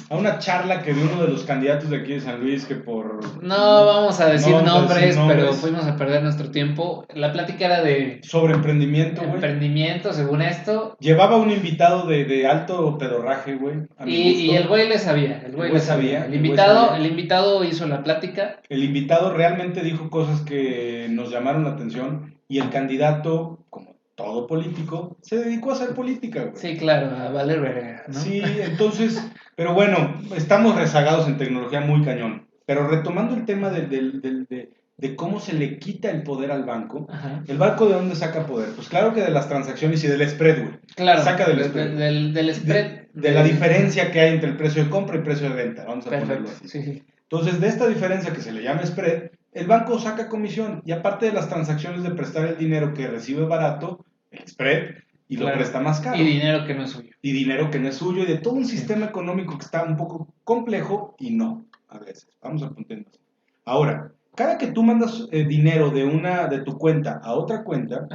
a una charla que dio uno de los candidatos de aquí de San Luis que por... No vamos a decir nombres, pero fuimos a perder nuestro tiempo. La plática era de... Sobre emprendimiento, güey. Emprendimiento, según esto. Llevaba un invitado de alto pedorraje, güey. Y el güey le sabía. El güey sabía. El invitado hizo la plática. El invitado realmente dijo cosas que nos llamaron la atención y el candidato, como todo político, se dedicó a hacer política, güey. Sí, claro, a valer verga, ¿no? Sí, entonces, pero bueno, estamos rezagados en tecnología muy cañón. Pero retomando el tema de cómo se le quita el poder al banco, ¿el banco de dónde saca poder? Pues claro que de las transacciones y del spread, güey. Claro, saca del spread. Del spread. De la diferencia que hay entre el precio de compra y el precio de venta, vamos a ponerlo así. Sí. Entonces, de esta diferencia que se le llama spread, el banco saca comisión y aparte de las transacciones de prestar el dinero que recibe barato, el spread, y lo presta más caro. Y dinero que no es suyo. Y dinero que no es suyo y de todo un sistema económico que está un poco complejo y no, a veces. Vamos a apuntarnos. Ahora, cada que tú mandas dinero de tu cuenta a otra cuenta,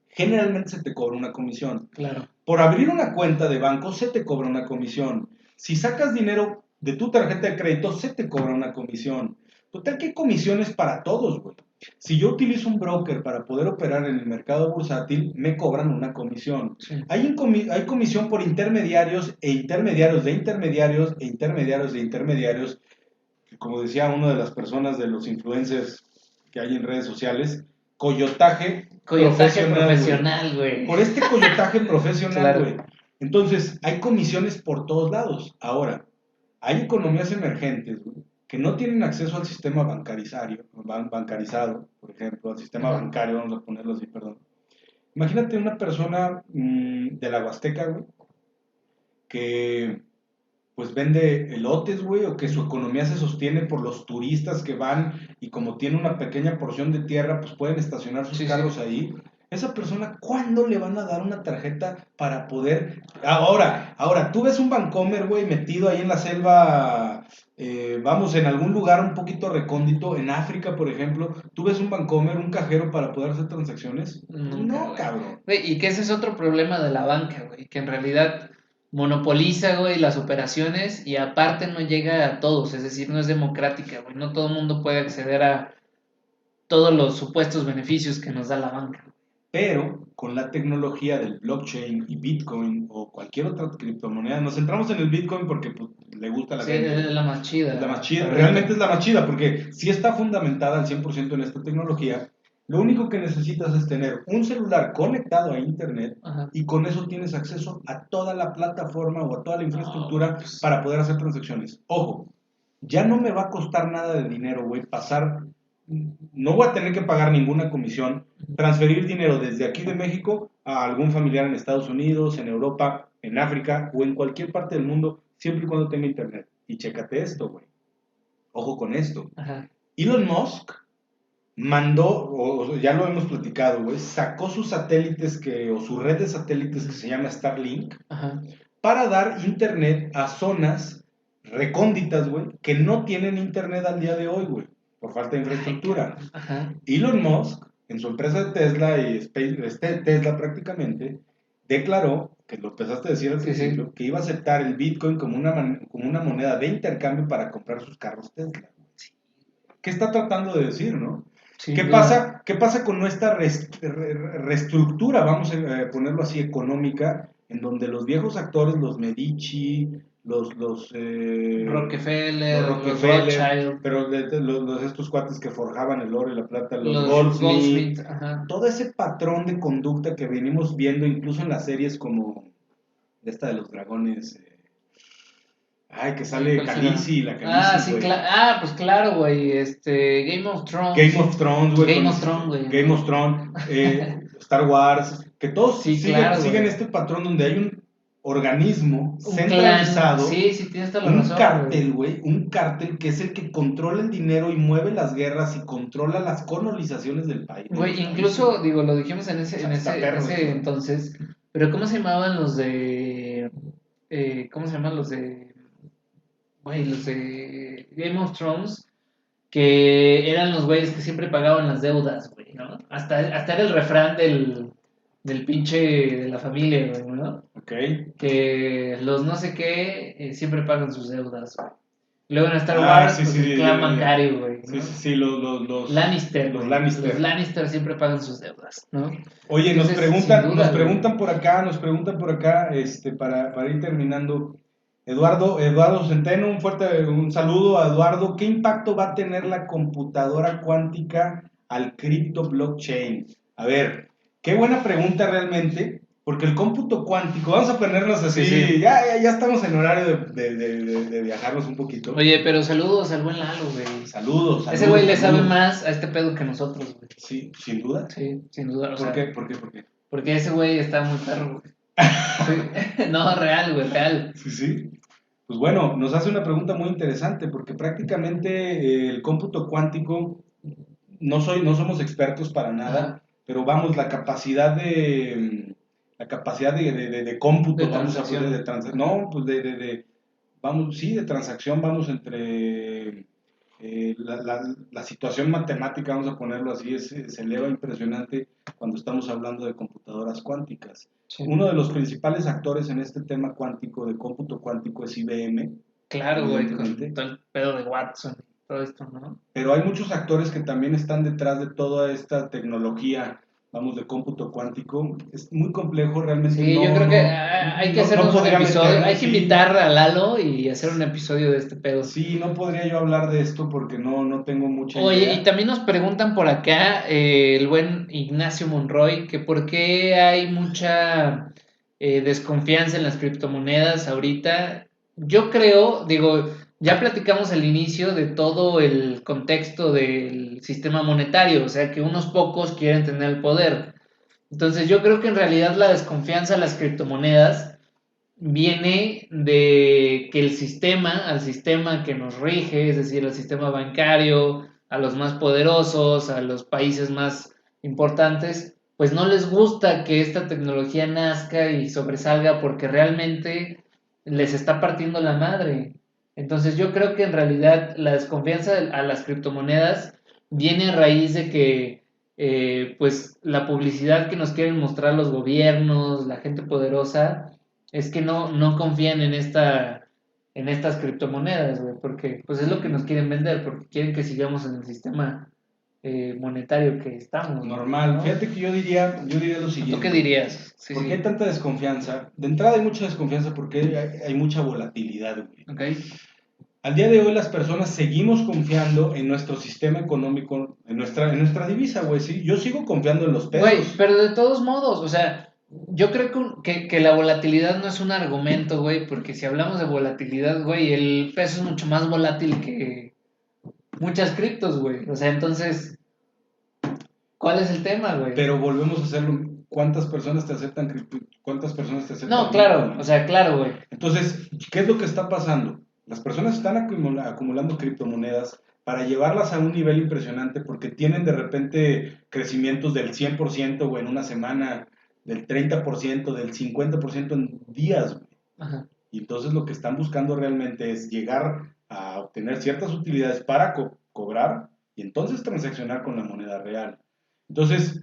generalmente se te cobra una comisión. Claro. Por abrir una cuenta de banco se te cobra una comisión. Si sacas dinero de tu tarjeta de crédito, se te cobra una comisión. Total que hay comisiones para todos, güey. Si yo utilizo un broker para poder operar en el mercado bursátil, me cobran una comisión. Sí. Hay comisión por intermediarios e intermediarios de intermediarios e intermediarios de intermediarios. Como decía una de las personas de los influencers que hay en redes sociales, coyotaje profesional, güey. Por este coyotaje profesional, güey. Entonces, hay comisiones por todos lados. Ahora, hay economías emergentes, güey, que no tienen acceso al sistema bancarizado, por ejemplo, al sistema bancario, vamos a ponerlo así, perdón. Imagínate una persona de la Huasteca, güey, que pues vende elotes, güey, o que su economía se sostiene por los turistas que van y como tiene una pequeña porción de tierra, pues pueden estacionar sus carros ahí. Esa persona, ¿cuándo le van a dar una tarjeta para poder...? Ahora, tú ves un Bancomer, güey, metido ahí en la selva, vamos, en algún lugar un poquito recóndito, en África, por ejemplo, ¿tú ves un Bancomer, un cajero para poder hacer transacciones? Nunca, No, güey. cabrón. Güey, y que ese es otro problema de la banca, güey, que en realidad monopoliza, güey, las operaciones y aparte no llega a todos, es decir, no es democrática, güey, no todo el mundo puede acceder a todos los supuestos beneficios que nos da la banca. Pero con la tecnología del blockchain y Bitcoin o cualquier otra criptomoneda, nos centramos en el Bitcoin porque pues, le gusta a la Sí, gente. es la más chida. Es la más chida, realmente es la más chida porque si está fundamentada al 100% en esta tecnología. Lo único que necesitas es tener un celular conectado a internet y con eso tienes acceso a toda la plataforma o a toda la infraestructura para poder hacer transacciones. Ojo, ya no me va a costar nada de dinero, güey, no voy a tener que pagar ninguna comisión, transferir dinero desde aquí de México a algún familiar en Estados Unidos, en Europa, en África o en cualquier parte del mundo, siempre y cuando tenga internet. Y chécate esto, güey. Ojo con esto. Elon Musk mandó, o ya lo hemos platicado, güey, sacó sus satélites o su red de satélites que se llama Starlink para dar internet a zonas recónditas, güey, que no tienen internet al día de hoy, güey, por falta de infraestructura. Elon Musk, en su empresa de Tesla y Tesla prácticamente, declaró, que lo empezaste a decir al principio, que iba a aceptar el Bitcoin como una moneda de intercambio para comprar sus carros Tesla. ¿Qué está tratando de decir, no? ¿Qué pasa con nuestra reestructura, vamos a ponerlo así, económica, en donde los viejos actores, los Medici, los Rockefeller, los Rothschild, pero estos cuates que forjaban el oro y la plata, los Goldsmith, todo ese patrón de conducta que venimos viendo incluso en las series como esta de los dragones, que sale Khaleesi, la Khaleesi, sí, pues claro, güey, Game of Thrones. Game of Thrones, güey. Game of Thrones, Star Wars, que todos siguen este patrón donde hay un organismo centralizado, tienes toda la razón, un cártel, güey, un cártel que es el que controla el dinero y mueve las guerras y controla las colonizaciones del país. Güey, incluso, digo, lo dijimos en ese entonces, pero ¿cómo se llamaban los de... ¿cómo se llaman los de... Güey, los de Game of Thrones? Que eran los güeyes que siempre pagaban las deudas, güey, ¿no? Hasta era el refrán del pinche de la familia, güey, ¿no? Ok. Que los no sé qué siempre pagan sus deudas, güey. Luego en Star Wars, el clan bancario, güey, ¿no? Sí, los Lannister, los güey. Lannister. Los Lannister siempre pagan sus deudas, ¿no? Oye, entonces, nos preguntan por acá, para ir terminando. Eduardo Centeno, un saludo a Eduardo. ¿Qué impacto va a tener la computadora cuántica al cripto blockchain? A ver, qué buena pregunta realmente, porque el cómputo cuántico, vamos a ponernos así, ya estamos en horario de viajarnos un poquito. Oye, pero saludos al buen Lalo, güey. Saludos. Ese güey le sabe más a este pedo que nosotros, güey. Sí, sin duda. Sí, sin duda. ¿Por qué? Porque ese güey está muy perro, güey. Sí. No, real, güey, real. Sí. Pues bueno, nos hace una pregunta muy interesante, porque prácticamente el cómputo cuántico, no somos expertos para nada, pero vamos, la capacidad de cómputo, vamos a poner de transacción, no, pues de transacción, vamos entre la situación matemática, vamos a ponerlo así, se eleva impresionante cuando estamos hablando de computadoras cuánticas. Sí. Uno de los principales actores en este tema cuántico, de cómputo cuántico, es IBM. Claro, güey, con todo el pedo de Watson, todo esto, ¿no? Pero hay muchos actores que también están detrás de toda esta tecnología, vamos, de cómputo cuántico. Es muy complejo realmente. Sí, yo creo que hay que hacer un episodio, hay que invitar a Lalo y hacer un episodio de este pedo. Sí, no podría yo hablar de esto porque no tengo mucha idea. Oye, y también nos preguntan por acá el buen Ignacio Monroy que por qué hay mucha desconfianza en las criptomonedas ahorita. Yo creo, digo, ya platicamos al inicio de todo el contexto del sistema monetario, o sea que unos pocos quieren tener el poder. Entonces yo creo que en realidad la desconfianza a las criptomonedas viene de que al sistema que nos rige, es decir, al sistema bancario, a los más poderosos, a los países más importantes, pues no les gusta que esta tecnología nazca y sobresalga porque realmente les está partiendo la madre. Entonces yo creo que en realidad la desconfianza a las criptomonedas viene a raíz de que pues la publicidad que nos quieren mostrar los gobiernos, la gente poderosa, es que no confían en estas criptomonedas, güey, porque pues es lo que nos quieren vender, porque quieren que sigamos en el sistema monetario que estamos, Normal. ¿no? Fíjate que yo diría lo ¿Tú qué siguiente. dirías? Sí, ¿Por qué sí. hay tanta desconfianza? De entrada hay mucha desconfianza porque hay mucha volatilidad, güey. Ok. Al día de hoy las personas seguimos confiando en nuestro sistema económico, en nuestra divisa, güey, sí. Yo sigo confiando en los Güey, pesos. pero de todos modos, o sea, yo creo que la volatilidad no es un argumento, güey, porque si hablamos de volatilidad, güey, el peso es mucho más volátil que muchas criptos, güey. O sea, entonces, ¿cuál es el tema, güey? Pero volvemos a hacerlo. ¿Cuántas personas te aceptan ¿Cuántas personas te No, aceptan claro, Bitcoin? o sea, claro, güey. Entonces, ¿qué es lo que está pasando? Las personas están acumulando criptomonedas para llevarlas a un nivel impresionante porque tienen de repente crecimientos del 100% o en una semana, del 30%, del 50% en días, güey. Ajá. Y entonces lo que están buscando realmente es llegar a obtener ciertas utilidades para cobrar y entonces transaccionar con la moneda real. Entonces,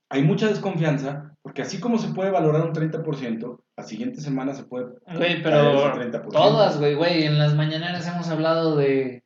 hay mucha desconfianza porque así como se puede valorar un 30%, la siguiente semana se puede Güey, caer ese pero 30%. todas, güey, en las mañaneras hemos hablado de,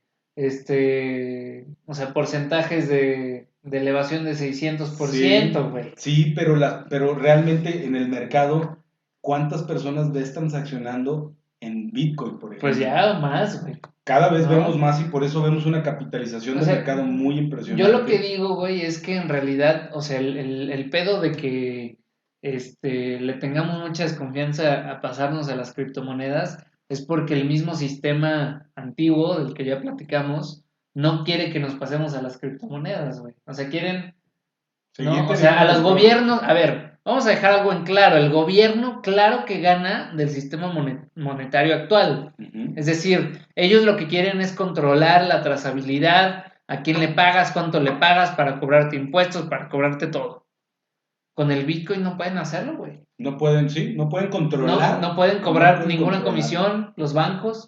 o sea, porcentajes de elevación de Sí, 600%, güey. sí, pero realmente en el mercado, ¿cuántas personas ves transaccionando en Bitcoin, por Pues ejemplo? ya más, güey, Cada vez vemos ¿no? más y por eso vemos una capitalización O de sea, mercado muy yo lo que impresionante. digo, güey, es que en realidad, o sea, el pedo de que le tengamos mucha desconfianza a pasarnos a las criptomonedas es porque el mismo sistema antiguo del que ya platicamos no quiere que nos pasemos a las criptomonedas, güey. O sea, quieren, Seguir ¿no? O sea, teniendo a los control. gobiernos, a ver, vamos a dejar algo en claro, el gobierno claro que gana del sistema monetario actual. Ujú. Es decir, ellos lo que quieren es controlar la trazabilidad, a quién le pagas, cuánto le pagas para cobrarte impuestos, para cobrarte todo. Con el Bitcoin no pueden hacerlo, güey. No pueden, sí, no pueden No controlar, pueden no cobrar pueden ninguna controlarlo. comisión los bancos,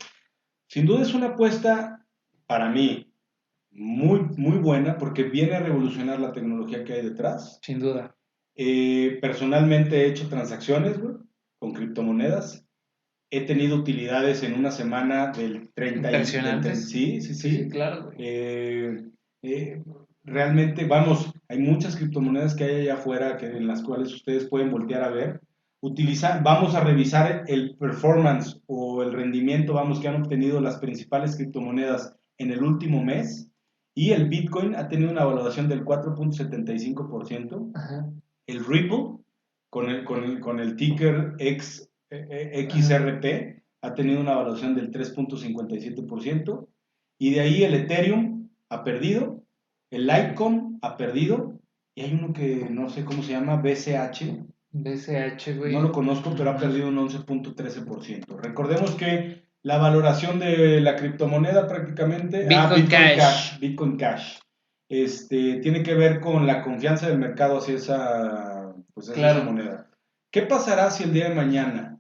Sin duda es una apuesta para mí muy, muy buena porque viene a revolucionar la tecnología que hay detrás. sin duda. Personalmente he hecho transacciones, güey, con criptomonedas. He tenido utilidades en una semana del 30 Impresionantes. sí, sí, Sí, sí, sí. claro, güey. Eh, realmente, vamos, hay muchas criptomonedas que hay allá afuera en las cuales ustedes pueden voltear a ver. Vamos a revisar el performance o el rendimiento, vamos, que han obtenido las principales criptomonedas en el último mes. Y el Bitcoin ha tenido una valoración del 4.75%. Ajá, El Ripple, con el ticker ajá. XRP, ha tenido una evaluación del 3.57%. Y de ahí el Ethereum ha perdido, el Litecoin ha perdido, y hay uno que no sé cómo se llama, BCH, BCH, no lo güey. conozco, pero ha Ajá. perdido un 11.13%. Recordemos que la valoración de la criptomoneda prácticamente, Bitcoin Bitcoin Cash. Cash, Bitcoin Cash, tiene que ver con la confianza del mercado hacia esa Claro. moneda. ¿Qué pasará si el día de mañana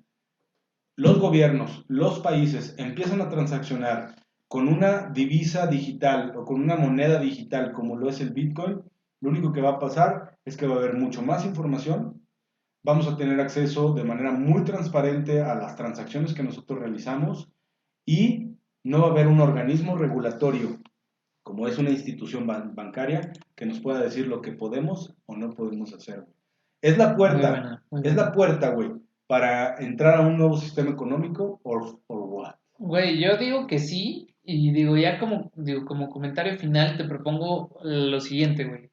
los gobiernos, los países empiezan a transaccionar con una divisa digital o con una moneda digital como lo es el Bitcoin? Lo único que va a pasar es que va a haber mucho más información, vamos a tener acceso de manera muy transparente a las transacciones que nosotros realizamos y no va a haber un organismo regulatorio, como es una institución bancaria, que nos pueda decir lo que podemos o no podemos hacer. Es la Muy puerta, buena, muy es la buena. puerta, güey, para entrar a un nuevo sistema económico or what. Güey, yo digo que sí, y digo, ya como comentario final te propongo lo siguiente, güey.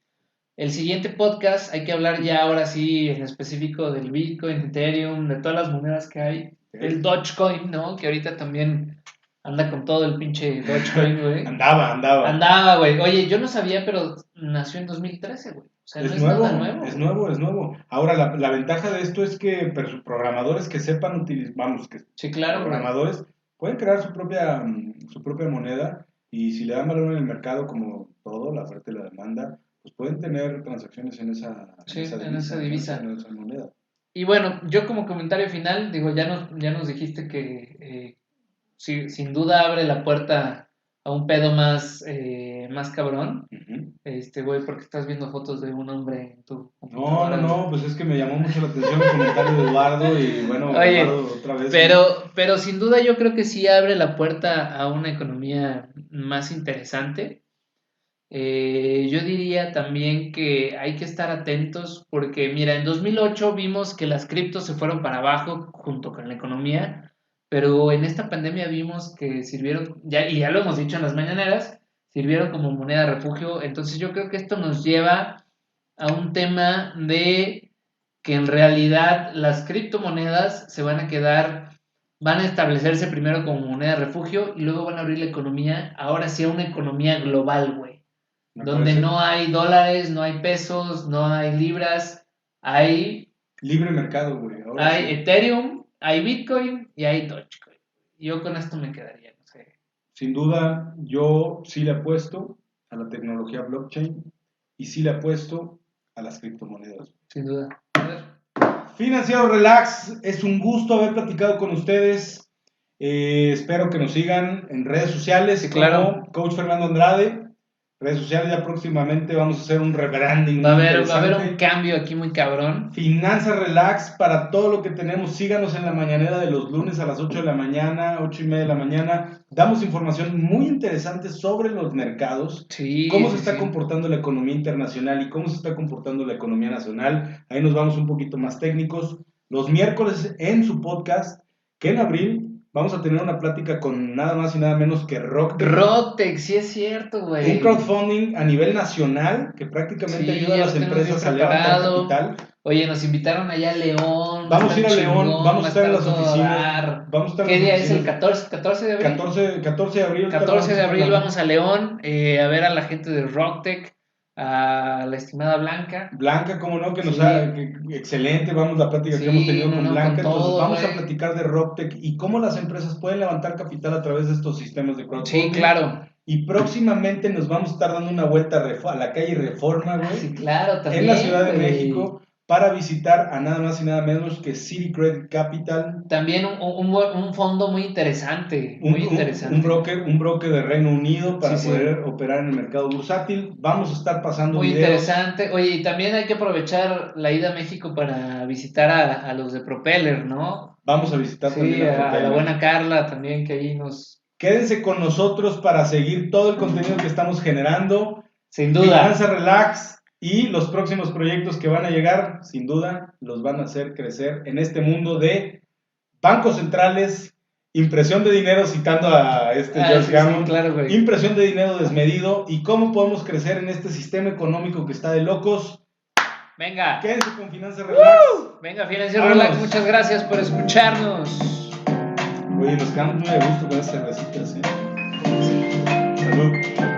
El siguiente podcast hay que hablar ya ahora sí en específico del Bitcoin, Ethereum, de todas las monedas que hay, el ¿Okay? Dogecoin, ¿no? Que ahorita también anda con todo el pinche Dogecoin, güey. Andaba. Güey. Oye, yo no sabía, pero nació en 2013, güey. O sea, no es nuevo, nada nuevo. Es nuevo. Ahora, la ventaja de esto es que programadores que sepan utilizar, sí, claro, programadores pueden crear su propia moneda y si le dan valor en el mercado como todo, la oferta y la demanda, pues pueden tener transacciones en esa divisa. En esa moneda. Y bueno, yo como comentario final, digo, ya nos dijiste que sí, sin duda abre la puerta a un pedo más cabrón. Güey, porque estás viendo fotos de un hombre en tu computadora. No, pues es que me llamó mucho la atención el comentario de Eduardo y bueno, oye, Eduardo otra vez. Pero sin duda yo creo que sí abre la puerta a una economía más interesante. Yo diría también que hay que estar atentos porque, mira, en 2008 vimos que las criptos se fueron para abajo junto con la economía, pero en esta pandemia vimos que sirvieron, y ya lo hemos dicho en las mañaneras, sirvieron como moneda de refugio. Entonces yo creo que esto nos lleva a un tema de que en realidad las criptomonedas se van a establecerse primero como moneda de refugio y luego van a abrir la economía, ahora sí a una economía global, güey. Donde no hay dólares, no hay pesos, no hay libras, hay... libre mercado, güey. Hay Ethereum, hay Bitcoin y hay Dogecoin. Yo con esto me quedaría, no sé. Sin duda, yo sí le apuesto a la tecnología blockchain y sí le apuesto a las criptomonedas. Sin duda. A ver. Financiero Relax, es un gusto haber platicado con ustedes. Espero que nos sigan en redes sociales, sí, claro. como Coach Fernando Andrade. Redes sociales, ya próximamente vamos a hacer un rebranding. Va a haber un cambio aquí muy cabrón. Finanzas Relax para todo lo que tenemos. Síganos en la mañanera de los lunes a las 8 de la mañana, 8:30 de la mañana. Damos información muy interesante sobre los mercados, cómo se está comportando la economía internacional y cómo se está comportando la economía nacional. Ahí nos vamos un poquito más técnicos. Los miércoles en su podcast, que en abril vamos a tener una plática con nada más y nada menos que Rocktech. Rocktech, sí es cierto, güey. Un crowdfunding a nivel nacional que prácticamente ayuda a las empresas a levantar capital. Oye, nos invitaron allá a León. Vamos a ir a León, vamos a estar en las oficinas. ¿Qué día es el 14 de abril? 14 de abril. 14 de abril vamos a León a ver a la gente de Rocktech, a la estimada Blanca. Blanca, como no, que nos ha... excelente, vamos, la plática que hemos tenido con Blanca. Con todo, entonces vamos a platicar de Rocktech y cómo las empresas pueden levantar capital a través de estos sistemas de crowdfunding. Sí, claro. Y próximamente nos vamos a estar dando una vuelta a la calle Reforma, güey. Sí, claro, también. En la Ciudad de México, para visitar a nada más y nada menos que City Credit Capital. También un fondo muy interesante. Un broker de Reino Unido para poder operar en el mercado bursátil. Vamos a estar pasando muy videos. Interesante. Oye, y también hay que aprovechar la ida a México para visitar a los de Propeller, ¿no? Vamos a visitar también a la buena Carla también, que ahí nos... Quédense con nosotros para seguir todo el contenido que estamos generando. Sin duda. Finanzas Relax y los próximos proyectos que van a llegar, sin duda, los van a hacer crecer en este mundo de bancos centrales, impresión de dinero, citando a George Gammon, claro, impresión de dinero desmedido y cómo podemos crecer en este sistema económico que está de locos. Venga. Quédense con Finanzas Relax. Venga, Finanzas Relax, muchas gracias por escucharnos. Oye, nos quedamos muy a gusto con estas cervecitas, ¿eh? Sí. Salud.